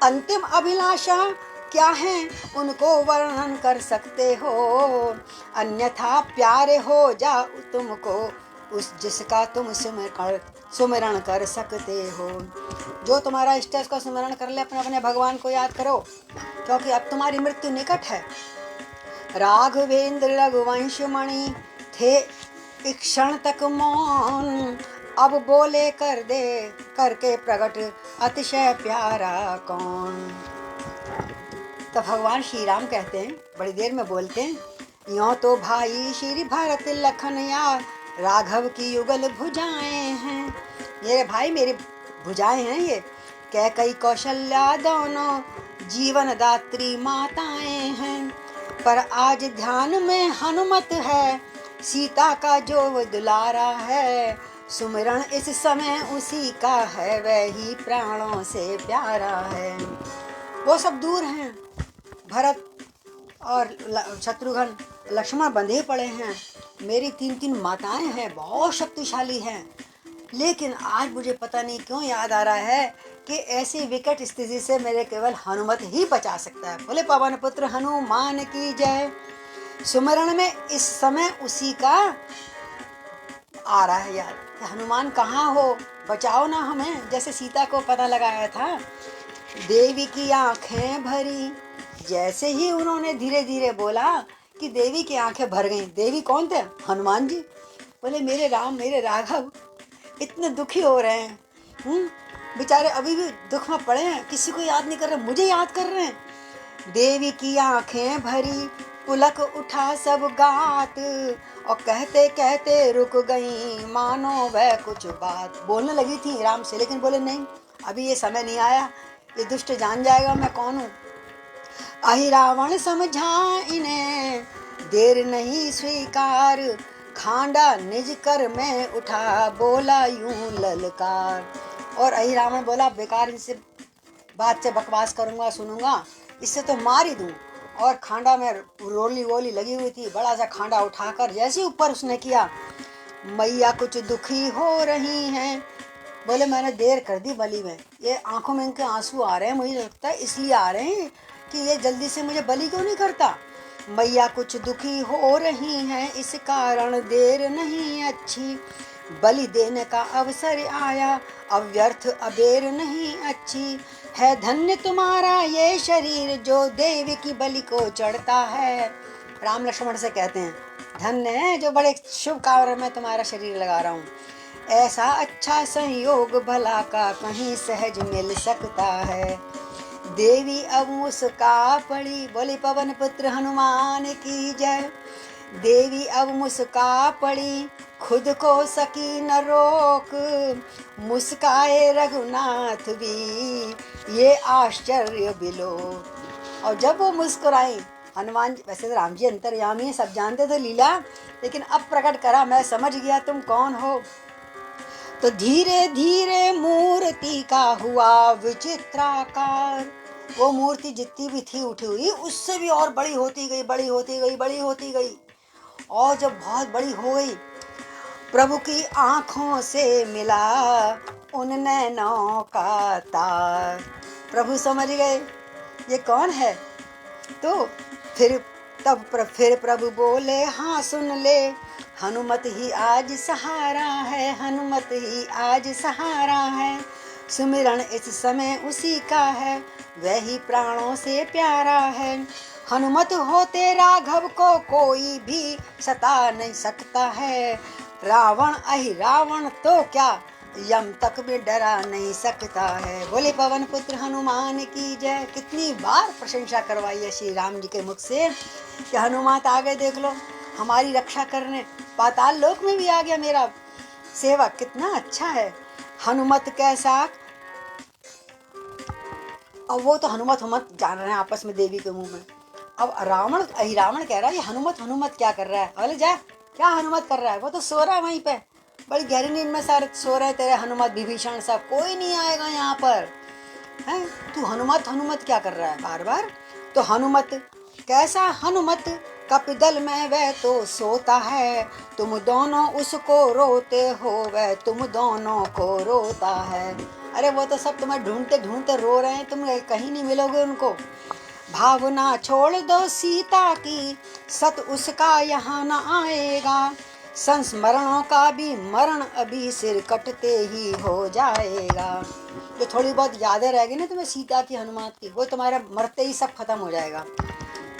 अंतिम अभिलाषा क्या है उनको वर्णन कर सकते हो, अन्यथा प्यारे हो जा तुमको उस जिसका तुम सुमिरण कर सकते हो। जो तुम्हारा इष्ट है उसका सुमिरण कर ले, अपने अपने भगवान को याद करो, क्योंकि अब तुम्हारी मृत्यु निकट है। राघवेंद्र रघुवंश मणि थे एक क्षण तक मौन, अब बोले कर दे करके प्रकट अतिशय प्यारा कौन। तो भगवान श्री राम कहते हैं, बड़ी देर में बोलते हैं, यों तो भाई श्री भरत लखन या राघव की युगल भुजाएं हैं। मेरे भाई मेरी भुजाएं हैं ये, कह कई कौशल्या दोनों जीवन दात्री माताएं हैं। पर आज ध्यान में हनुमत है, सीता का जो दुलारा है। सुमिरन इस समय उसी का है, वही प्राणों से प्यारा है। वो सब दूर हैं, भरत और शत्रुघ्न लक्ष्मण बंधे पड़े हैं, मेरी 3 माताएं हैं, बहुत शक्तिशाली हैं। लेकिन आज मुझे पता नहीं क्यों याद आ रहा है कि ऐसी विकट स्थिति से मेरे केवल हनुमत ही बचा सकता है। बोले पवन पुत्र हनुमान की जय। सुमिरन में इस समय उसी का आ रहा है यार, हनुमान कहाँ हो, बचाओ ना हमें, जैसे सीता को पता लगाया था। देवी की आंखें भरी, जैसे ही उन्होंने धीरे धीरे बोला कि देवी की आंखें भर गईं। देवी कौन थे? हनुमान जी। बोले मेरे राम मेरे राघव इतने दुखी हो रहे हैं, बेचारे अभी भी दुख में पड़े हैं, किसी को याद नहीं कर रहे, मुझे याद कर रहे हैं। देवी की आंखें भरी, पुलक उठा सब गात, और कहते कहते रुक गई मानो वह कुछ बात। बोलने लगी थी राम से, लेकिन बोले नहीं, अभी ये समय नहीं आया, ये दुष्ट जान जाएगा मैं कौन हूँ। अहि रावण समझा इन्हें, देर नहीं स्वीकार, खांडा निज कर में उठा, बोला यूं ललकार। और अहि रावण बोला, बेकार इनसे बात से बकवास करूंगा सुनूंगा, इससे तो मार ही दूं। और खांडा में रोली वोली लगी हुई थी, बड़ा सा खांडा उठाकर जैसे ऊपर उसने किया, मैया कुछ दुखी हो रही हैं। बोले मैंने देर कर दी बलि में, ये आंखों में इनके आंसू आ रहे हैं, मुझे लगता है इसलिए आ रहे हैं कि ये जल्दी से मुझे बलि क्यों नहीं करता। मैया कुछ दुखी हो रही हैं, इस कारण देर नहीं अच्छी, बलि देने का अवसर आया, अव्यर्थ अबेर नहीं अच्छी। है धन्य तुम्हारा ये शरीर, जो देवी की बलि को चढ़ता है। राम लक्ष्मण से कहते हैं, धन्य है जो बड़े शुभ कार्य में तुम्हारा शरीर लगा रहा हूँ। ऐसा अच्छा संयोग भला का कहीं सहज मिल सकता है। देवी अब मुस्का पड़ी, बोली पवन पुत्र हनुमान की जय। देवी अब मुस्का पड़ी, खुद को सकी न रोक, मुस्काए रघुनाथ भी ये आश्चर्य बिलो। और जब वो मुस्कुराई, हनुमान जी, वैसे तो राम जी अंतर्यामी सब जानते थे लीला, लेकिन अब प्रकट करा, मैं समझ गया तुम कौन हो। तो धीरे धीरे मूर्ति का हुआ विचित्राकार, वो मूर्ति जितनी भी थी उठी हुई, उससे भी और बड़ी होती गई, बड़ी होती गई, बड़ी होती गई। और जब बहुत बड़ी हो गई, प्रभु की आंखों से मिला उन नैनों का तार। प्रभु समझ गए ये कौन है। तो फिर प्रभु बोले, हाँ सुन ले, हनुमत ही आज सहारा है, हनुमत ही आज सहारा है। सुमिरन इस समय उसी का है, वही प्राणों से प्यारा है। हनुमत होते राघव को कोई भी सता नहीं सकता है। रावण अहि रावण तो क्या, यम तक भी डरा नहीं सकता है। बोले पवन पुत्र हनुमान की जय। कितनी बार प्रशंसा करवाई है श्री राम जी के मुख से कि हनुमान आ गए, देख लो हमारी रक्षा करने, पाताल लोक में भी आ गया मेरा सेवक, कितना अच्छा है। हनुमत कैसा, और वो तो हनुमत जान रहे हैं आपस में देवी के मुंह में। अब रावण कह रहा है ये हनुमत क्या कर रहा है। बोले जा, क्या हनुमत कर रहा है, वो तो सो रहा है वहीं पे, बड़ी गहरी नींद में सारे सो रहे तेरे हनुमत विभीषण सब, कोई नहीं आएगा यहाँ पर, है तू हनुमत क्या कर रहा है बार बार। तो हनुमत कैसा हनुमत कपिदल में वह तो सोता है, तुम दोनों उसको रोते हो वह तुम दोनों को रोता है। अरे वो तो सब तुम्हें ढूंढते ढूंढते रो रहे हैं, तुम कहीं नहीं मिलोगे उनको। भावना छोड़ दो सीता की, सत उसका यहाँ न आएगा, संस्मरणों का भी मरण अभी सिर कटते ही हो जाएगा। जो थोड़ी बहुत यादें रहेगी ना तुम्हें सीता की हनुमान की, वो तुम्हारा मरते ही सब खत्म हो जाएगा।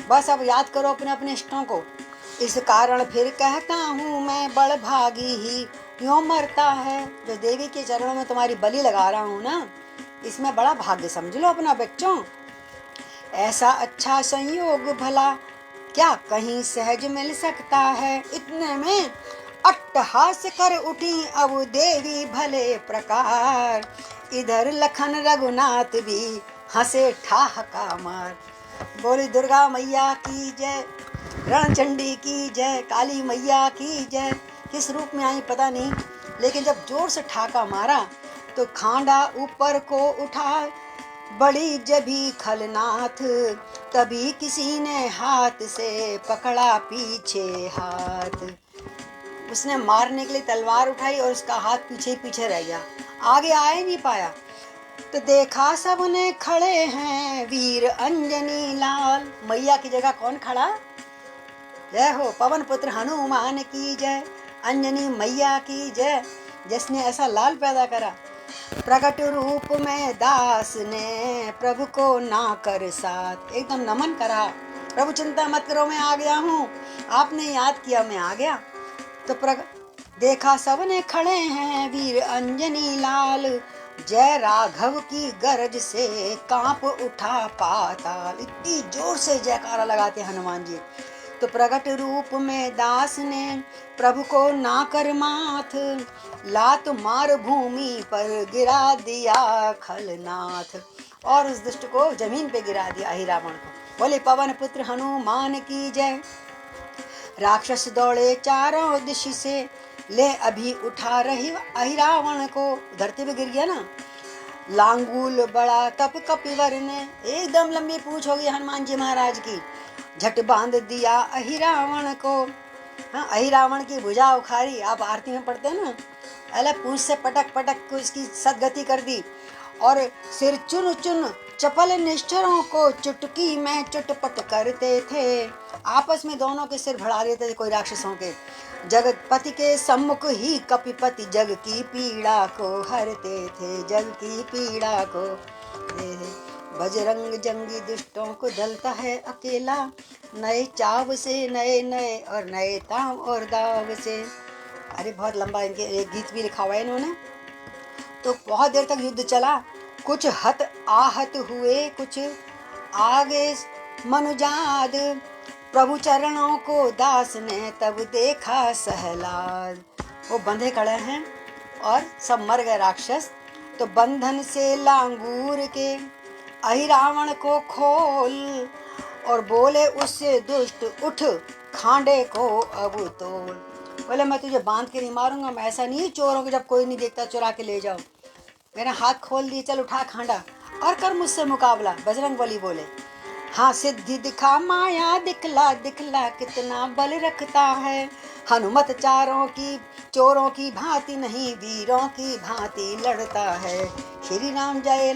बस अब याद करो अपने अपने इष्टों को। इस कारण फिर कहता हूँ मैं बड़ भागी ही यूँ मरता है। जो देवी के चरणों में तुम्हारी बलि लगा रहा हूँ ना, इसमें बड़ा भाग्य समझ लो अपना बच्चों। ऐसा अच्छा संयोग भला क्या कहीं सहज मिल सकता है। इतने में अट्टहास कर उठी अब देवी भले प्रकार, इधर लखन रघुनाथ भी हंसे ठहाका मार। बोली दुर्गा मैया की जय, रणचंडी की जय, काली मैया की जय। किस रूप में आई पता नहीं, लेकिन जब जोर से ठाका मारा तो खांडा ऊपर को उठा बड़ी जभी खलनाथ, तभी किसी ने हाथ से पकड़ा पीछे हाथ। उसने मारने के लिए तलवार उठाई और उसका हाथ पीछे पीछे रह गया, आगे आ ही नहीं पाया। तो देखा सबने खड़े हैं वीर अंजनी लाल। मैया की जगह कौन खड़ा? जय हो पवन पुत्र हनुमान की जय, अंजनी मैया की जय, जिसने ऐसा लाल पैदा करा। प्रकट रूप में दास ने प्रभु को ना कर साथ, एकदम नमन करा। प्रभु चिंता मत करो, मैं आ गया हूँ, आपने याद किया मैं आ गया। तो देखा सबने खड़े हैं वीर अंजनी लाल, जय राघव की गरज से कांप उठा पाताल। इतनी जोर से जयकारा लगाते हनुमान जी। तो प्रकट रूप में दास ने प्रभु को ना कर माथ, लात मार भूमि पर गिरा दिया खलनाथ, और उस दुष्ट को जमीन पे गिरा दिया अहिरावण को। बोले पवन पुत्र हनुमान की जय। राक्षस दौड़े चारों दिश से, ले अभी उठा रही अहिरावण को। धरती पे गिर गया ना। लांगूल बड़ा तप कपिवर ने, एकदम लंबी पूंछ होगी हनुमान जी महाराज की, झट बांध दिया अहिरावण को। हाँ, अहिरावण की भुजा उखाड़ी, आप आरती में पढ़ते हैं ना, अरे पूंछ से पटक पटक को इसकी सदगति कर दी, और सिर चुन चुन चपल निष्ठुरों को चुटकी में चुटपट करते थे। आपस में दोनों के सिर भड़ा देते थे कोई राक्षसों के। जगतपति के सम्मुख ही कपिपति जग की पीड़ा को हरते थे, जग की पीड़ा को। बजरंग जंगी दुष्टों को दलता है अकेला, नए चाव से नए नए और नए ताव और दाव से। अरे बहुत लंबा इनके एक गीत भी लिखा हुआ है इन्होंने। तो बहुत देर तक युद्ध चला, कुछ हत आहत हुए कुछ आगे मनुजाद, प्रभु चरणों को दास ने तब देखा सहलाद। वो बंधे खड़े हैं और सब मर गए राक्षस। तो बंधन से लांगूर के अहिरावण को खोल, और बोले उससे दुष्ट उठ खांडे को अब तोल। बोले मैं तुझे बांध के नहीं मारूंगा, मैं ऐसा नहीं चोरों को जब कोई नहीं देखता चुरा के ले जाओ। मैंने हाथ खोल दिए, चल उठा खांडा और कर मुझसे मुकाबला। बजरंग बली बोले हाँ सिद्धि दिखा माया दिखला दिखला कितना बल रखता है। हनुमत चारों की चोरों की भांति नहीं वीरों की भांति लड़ता है। श्री राम जय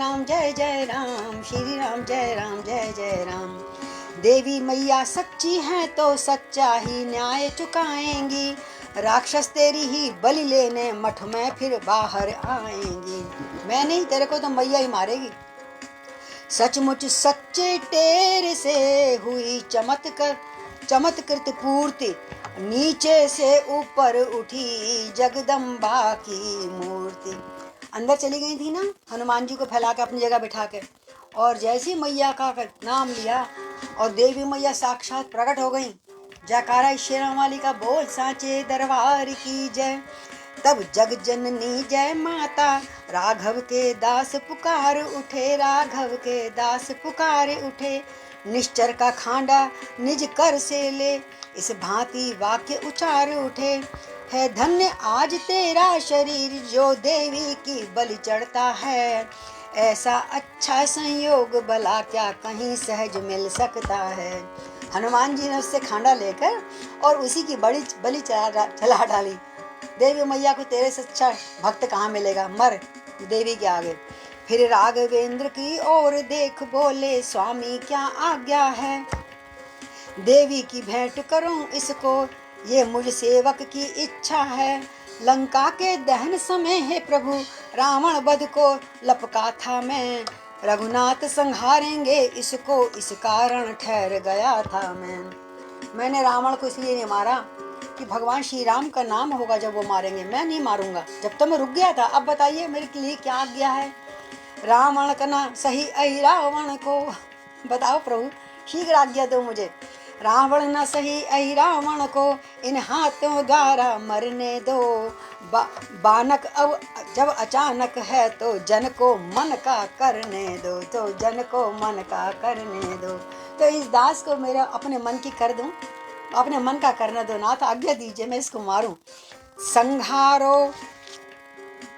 जय राम, श्री राम जय जय राम। देवी मैया सच्ची है तो सच्चा ही न्याय चुकाएंगी, राक्षस तेरी ही बलि लेने मठ में फिर बाहर आएंगी। मैं नहीं, तेरे को तो मैया ही मारेगी। सचमुच सच्चे टेर से हुई चमत्कृत पूर्ति, नीचे से ऊपर उठी जगदम्बा की मूर्ति। अंदर चली गई थी ना हनुमान जी को फैला के अपनी जगह बिठा के, और जैसी मैया का नाम लिया और देवी मैया साक्षात प्रकट हो गई। जयकारा शेरों वाली का बोल सांचे दरबार की जय। तब जग जननी जय माता, राघव के दास पुकार उठे, राघव के दास पुकार उठे। निश्चर का खांडा निज कर से ले, इस भांति वाक्य उचार उठे। है धन्य आज तेरा शरीर जो देवी की बलि चढ़ता है, ऐसा अच्छा संयोग भला क्या कहीं सहज मिल सकता है। हनुमान जी ने उससे खांडा लेकर और उसी की बड़ी बलि चला डाली। देवी मैया को तेरे से अच्छा भक्त कहाँ मिलेगा, मर देवी के आगे। फिर राघवेंद्र की ओर देख बोले, स्वामी क्या आज्ञा है, देवी की भेंट करूं इसको, ये मुझ सेवक की इच्छा है। लंका के दहन समय है प्रभु, रावण वध को लपका था मैं, रघुनाथ संहारेंगे इसको, इस कारण ठहर गया था मैंने रावण को इसलिए नहीं मारा कि भगवान श्री राम का नाम होगा जब वो मारेंगे, मैं नहीं मारूंगा। जब तो मैं रुक गया था, अब बताइए मेरे लिए क्या आज्ञा है। रावण का ना सही अहि रावण को, बताओ प्रभु शीघ्र आज्ञा दो मुझे। रावण न सही अहि रावण को, इन हाथों द्वारा मरने दो। बानक अब जब अचानक है तो जन को मन का करने दो, तो जन को मन का करने दो। तो इस दास को मेरा अपने मन की कर दूं, अपने मन का करने दो नाथ, आज्ञा दीजिए मैं इसको मारूं। संहारो,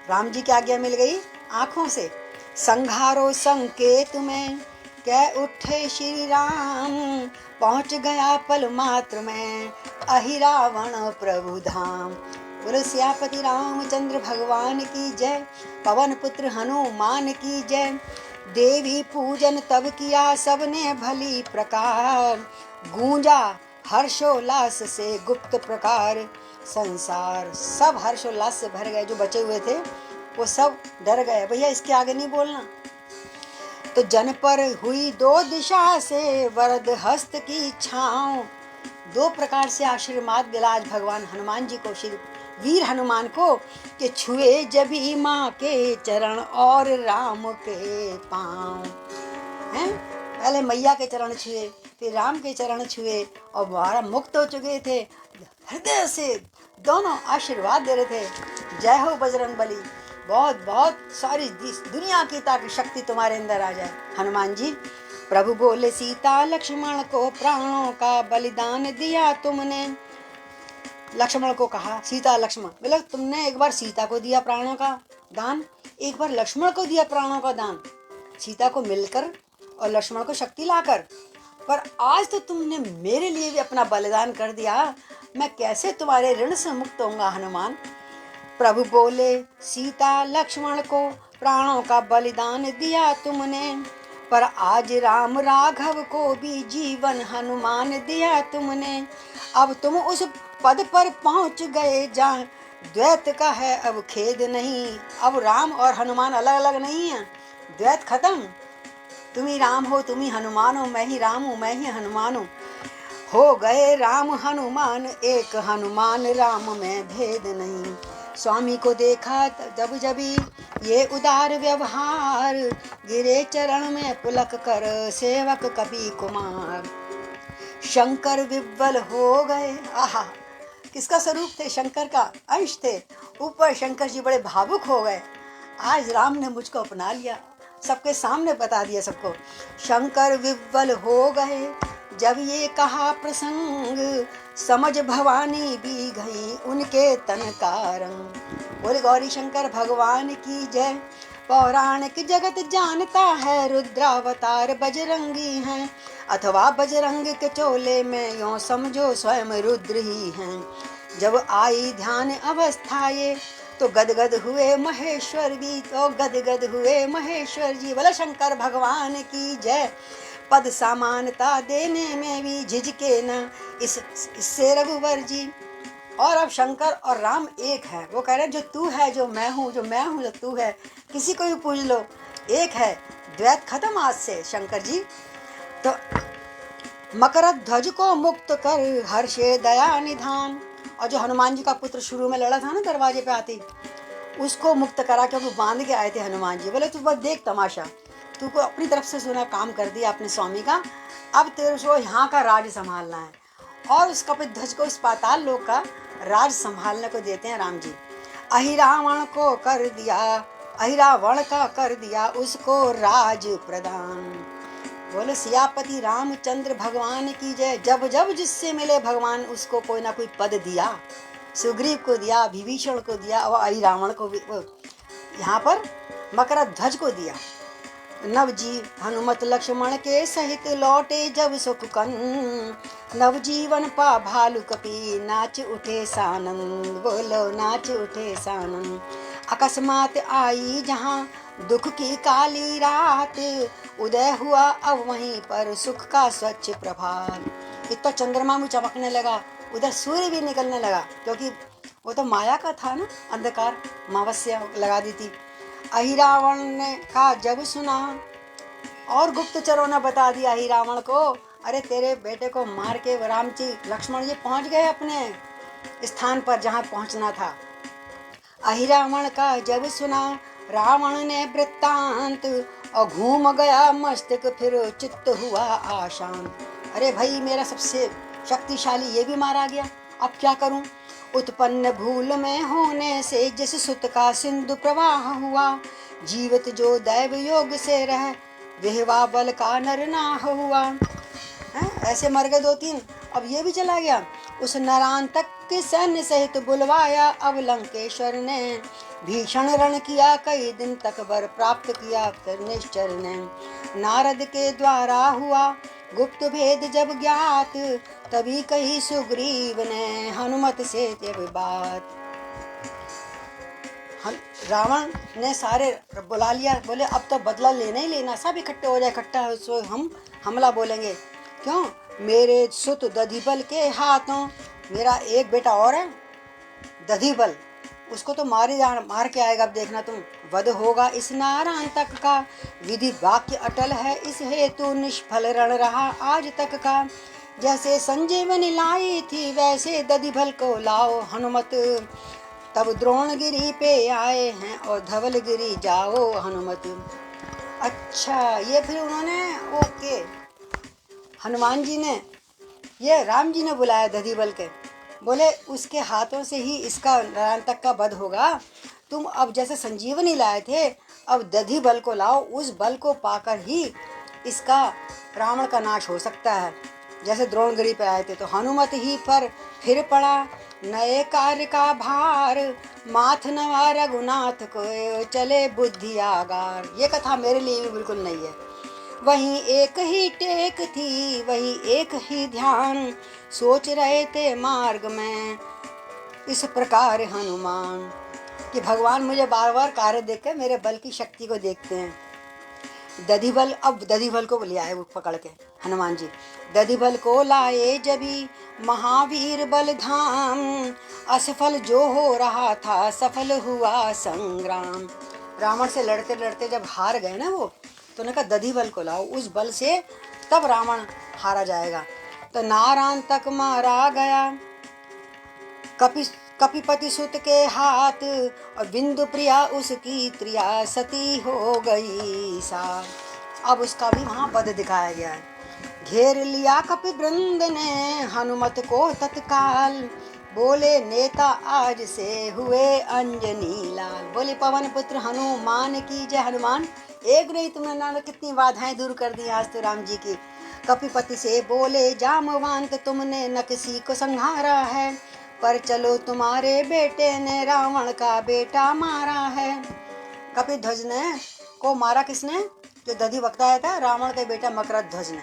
राम जी की आज्ञा मिल गई आंखों से। संहारो संकेत में कह उठे श्री राम, पहुंच गया पल मात्र में अहि रावण प्रभु धाम। बोलो सियापति रामचंद्र भगवान की जय, पवन पुत्र हनुमान की जय। देवी पूजन तब किया सबने भली प्रकार, गूंजा हर्षोल्लास से गुप्त प्रकार। संसार सब हर्षोल्लास से भर गए, जो बचे हुए थे वो सब डर गए, भैया इसके आगे नहीं बोलना। तो जन पर हुई दो दिशा से वरद हस्त की छाँव। दो प्रकार से आशीर्वाद दिला आज भगवान हनुमान जी को, श्री वीर हनुमान को, कि छुए जभी माँ के चरण और राम के पाँव। हैं, पहले मैया के चरण छुए, फिर राम के चरण छुए, और बारह मुक्त हो चुके थे। हृदय से दोनों आशीर्वाद दे रहे थे, जय हो बजरंग बली, बहुत बहुत सारी दुनिया की ताकि शक्ति तुम्हारे अंदर आ जाए। हनुमान जी प्रभु बोले, सीता लक्ष्मण को प्राणों का बलिदान दिया तुमने। लक्ष्मण को कहा, सीता लक्ष्मण, मतलब तुमने एक बार सीता को दिया प्राणों का दान, एक बार लक्ष्मण को दिया प्राणों का दान, सीता को मिलकर और लक्ष्मण को शक्ति लाकर, पर आज तो तुमने मेरे लिए भी अपना बलिदान कर दिया, मैं कैसे तुम्हारे ऋण से मुक्त होऊंगा हनुमान। प्रभु बोले, सीता लक्ष्मण को प्राणों का बलिदान दिया तुमने, पर आज राम राघव को भी जीवन हनुमान दिया तुमने। अब तुम उस पद पर पहुंच गए जहाँ द्वैत का है अब खेद नहीं। अब राम और हनुमान अलग अलग नहीं है, द्वैत खत्म। तुम ही राम हो, तुम ही हनुमान हो, मैं ही राम हूँ, मैं ही हनुमान हूँ। हो गए राम हनुमान एक, हनुमान राम में भेद नहीं। स्वामी को देखा जब जभी ये उदार व्यवहार, गिरे चरण में पुलक कर सेवक कवि कुमार। शंकर विव्वल हो गए, आहा किसका स्वरूप थे, शंकर का अंश थे। ऊपर शंकर जी बड़े भावुक हो गए, आज राम ने मुझको अपना लिया, सबके सामने बता दिया सबको। शंकर विव्वल हो गए जब ये कहा प्रसंग, समझ भवानी भी गई उनके तन का रंग। बोले गौरी शंकर भगवान की जय। पौराणिक जगत जानता है रुद्रावतार बजरंगी हैं, अथवा बजरंग के चोले में यूं समझो स्वयं रुद्र ही हैं। जब आई ध्यान अवस्था ये तो गदगद हुए महेश्वर भी, तो गदगद हुए महेश्वर जी। बोला शंकर भगवान की जय। पद समानता देने में भी झिझके न इससे रघुवर जी। और अब शंकर और राम एक है, वो कह रहे हैं जो तू है जो मैं हूँ, जो मैं हूँ जो तू है, किसी को भी पूछ लो एक है, द्वैत खत्म आज से शंकर जी। तो मकर ध्वज को मुक्त कर हर्षे दया निधान। और जो हनुमान जी का पुत्र शुरू में लड़ा था ना दरवाजे पे आती, उसको मुक्त करा, क्योंकि बांध के आए थे हनुमान जी। बोले तू बस देख तमाशा, तू को अपनी तरफ से सुना काम कर दिया अपने स्वामी का, अब तेरे को यहाँ का राज संभालना है। और उस कपित ध्वज को इस पाताल लोक का राज संभालने को देते हैं राम जी। अहि रावण को कर दिया, अहि रावण का कर दिया उसको राज प्रदान। बोले सियापति रामचंद्र भगवान की जय। जब जब जिससे मिले भगवान उसको कोई ना कोई पद दिया, सुग्रीव को दिया, विभीषण को दिया, और अहि रावण को भी, यहाँ पर मकर ध्वज को दिया। नवजी हनुमत लक्ष्मण के सहित लौटे जब सुख कन, नवजीवन पा भालु कपि नाच उठे सानंद, बोलो नाच उठे सानंद। अकस्मात आई जहाँ दुख की काली रात, उदय हुआ अब वहीं पर सुख का स्वच्छ प्रभात। इतना चंद्रमा भी चमकने लगा, उधर सूर्य भी निकलने लगा, क्योंकि वो तो माया का था ना, अंधकार अमावस्या लगा दी थी। अहिरावण ने का जब सुना, और गुप्तचरों ने बता दिया ही रावण को, अरे तेरे बेटे को मार के राम जी लक्ष्मण जी पहुंच गए अपने स्थान पर जहां पहुंचना था। अहिरावण का जब सुना रावण ने वृत्तांत, और घूम गया मस्तक फिर चित्त हुआ आशान। अरे भाई मेरा सबसे शक्तिशाली ये भी मारा गया, अब क्या करूं। उत्पन्न भूल में होने से जिस सुत का सिंधु प्रवाह हुआ, जीवित जो दैव योग से रह विहवा बल का नर ना हुआ। ऐसे मर गए 2-3, अब ये भी चला गया। उस नरांतक के सैन्य सहित बुलवाया अब लंकेश्वर ने, भीषण रण किया कई दिन तक वर प्राप्त किया फिर निश्चर ने। नारद के द्वारा हुआ गुप्त भेद जब ज्ञात, तभी कही सुग्रीव ने हनुमत से जब बात। रावण ने सारे बुला लिया, बोले अब तो बदला लेना ही लेना, सब इकट्ठे हो जाए, इकट्ठा सो हम हमला बोलेंगे। क्यों, मेरे सुत दधिबल के हाथों, मेरा एक बेटा और है दधिबल, उसको तो मार के आएगा, अब देखना तुम। वध होगा इस नारांतक का, विधि वाक्य अटल है इस हेतु निष्फल रण रहा आज तक का। जैसे संजीवनी लाई थी वैसे दधिबल को लाओ हनुमत, तब द्रोणगिरी पे आए हैं और धवलगिरी जाओ हनुमत। अच्छा, ये फिर उन्होंने ओके हनुमान जी ने, ये राम जी ने बुलाया दधिबल के, बोले उसके हाथों से ही इसका नरांतक का वध होगा। तुम अब जैसे संजीवनी लाए थे, अब दधिबल को लाओ, उस बल को पाकर ही इसका रावण का नाश हो सकता है। जैसे द्रोणगिरी पे आए थे तो हनुमत ही पर फिर पड़ा नए कार्य का भार, माथ नवा रघुनाथ को चले बुद्धि आगार। ये कथा मेरे लिए भी बिल्कुल नहीं है। वहीं एक ही टेक थी वही एक ही ध्यान, सोच रहे थे मार्ग में इस प्रकार हनुमान, कि भगवान मुझे बार बार कार्य देखकर मेरे बल की शक्ति को देखते हैं। दधिबल, अब दधिबल को ले आए वो पकड़ के हनुमान जी। दधिबल को लाए जबी महावीर बल धाम, असफल जो हो रहा था सफल हुआ संग्राम। रावण से लड़ते लड़ते जब हार गए ना वो, तो उन्होंने कहा दधिबल को लाओ, उस बल से तब रावण हारा जाएगा। तो नारांतक मारा गया कपिपति सुत के हाथ, और बिंदु प्रिया उसकी त्रिया सती हो गई सा। अब उसका भी वहां वध दिखाया गया है। घेर लिया कपि वृंद ने हनुमत को तत्काल, बोले नेता आज से हुए अंजनी लाल। बोले पवन पुत्र हनुमान की जय। हनुमान एक नहीं, तुमने कितनी बाधाएं दूर कर दी आज तो राम जी की। कपिपति से बोले जामवंत तुमने न किसी को संहारा है, पर चलो तुम्हारे बेटे ने रावण का बेटा मारा है। कपिध्वज ने को मारा किसने, जो दधि बताया था, रावण का बेटा मकरध्वज ने।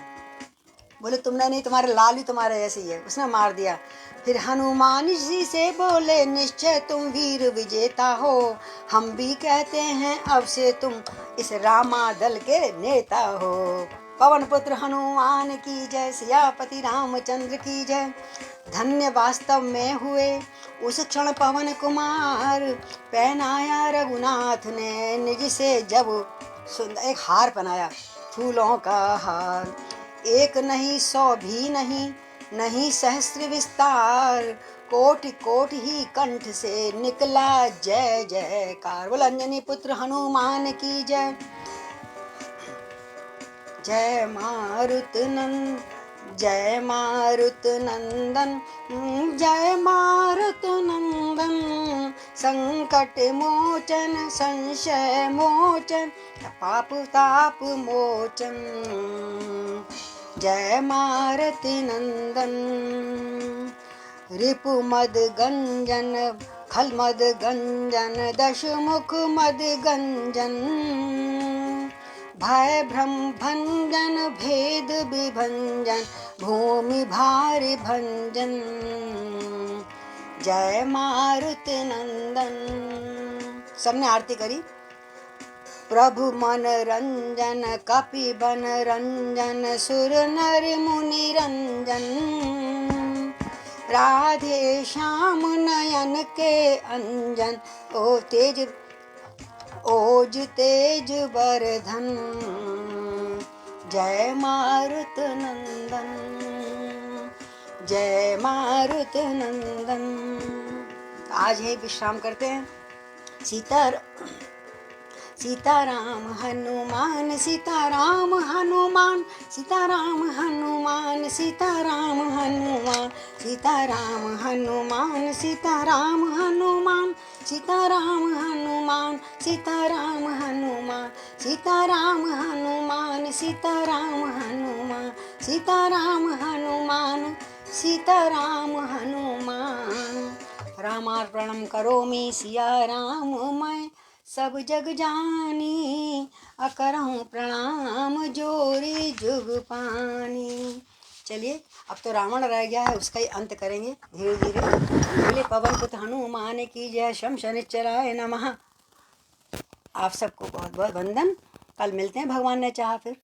बोले तुमने नहीं, तुम्हारे लाल भी तुम्हारे ऐसे ही है, उसने मार दिया। फिर हनुमान जी से बोले निश्चय तुम वीर विजेता हो, हम भी कहते हैं अब से तुम इस रामा दल के नेता हो। पवन पुत्र हनुमान की जय, सियापति रामचंद्र की जय। धन्य वास्तव में हुए उस क्षण पवन कुमार, पहनाया रघुनाथ ने निज से जब सुंदर एक हार पहनाया, फूलों का हार। एक नहीं 100 भी नहीं, नहीं सहस्त्र विस्तार, कोटि कोटि ही कंठ से निकला जय जयकार। बोल अंजनी पुत्र हनुमान की जय। जय मारुत नंदन, जय मारुत नंदन, जय मारुत नंदन, संकट मोचन संशय मोचन, पाप ताप मोचन। जय मारुति नंदन, रिपु मद गंजन खल मद गंजन, दशमुख मद गंजन, भय भ्रम भंजन भेद विभंजन भूमि भारि भंजन। जय मारुति नंदन। सबने आरती करी। प्रभु मन रंजन कपि बन रंजन सुर नर मुनि रंजन। राधे श्याम नयन के अंजन ओज तेज बरधन। जय मारुत नंदन जय मारुत नंदन। आज यही विश्राम करते हैं। सीताराम हनुमान सीताराम हनुमान सीताराम हनुमान सीताराम हनुमान सीताराम हनुमान सीताराम हनुमान सीताराम हनुमान सीताराम हनुमान सीताराम हनुमान सीताराम हनुमान सीताराम हनुमान सीताराम हनुमान। रामार्पणम करोमि सिया राम मैं सब जग जानी। अकरहूँ प्रणाम जोरी जुग पानी। चलिए अब तो रावण रह गया है, उसका ही अंत करेंगे धीरे धीरे। बोले पवन पुत्र हनुमान की जय। शम शनिश्चराय नमः। आप सबको बहुत बहुत वंदन। कल मिलते हैं भगवान ने चाहा फिर।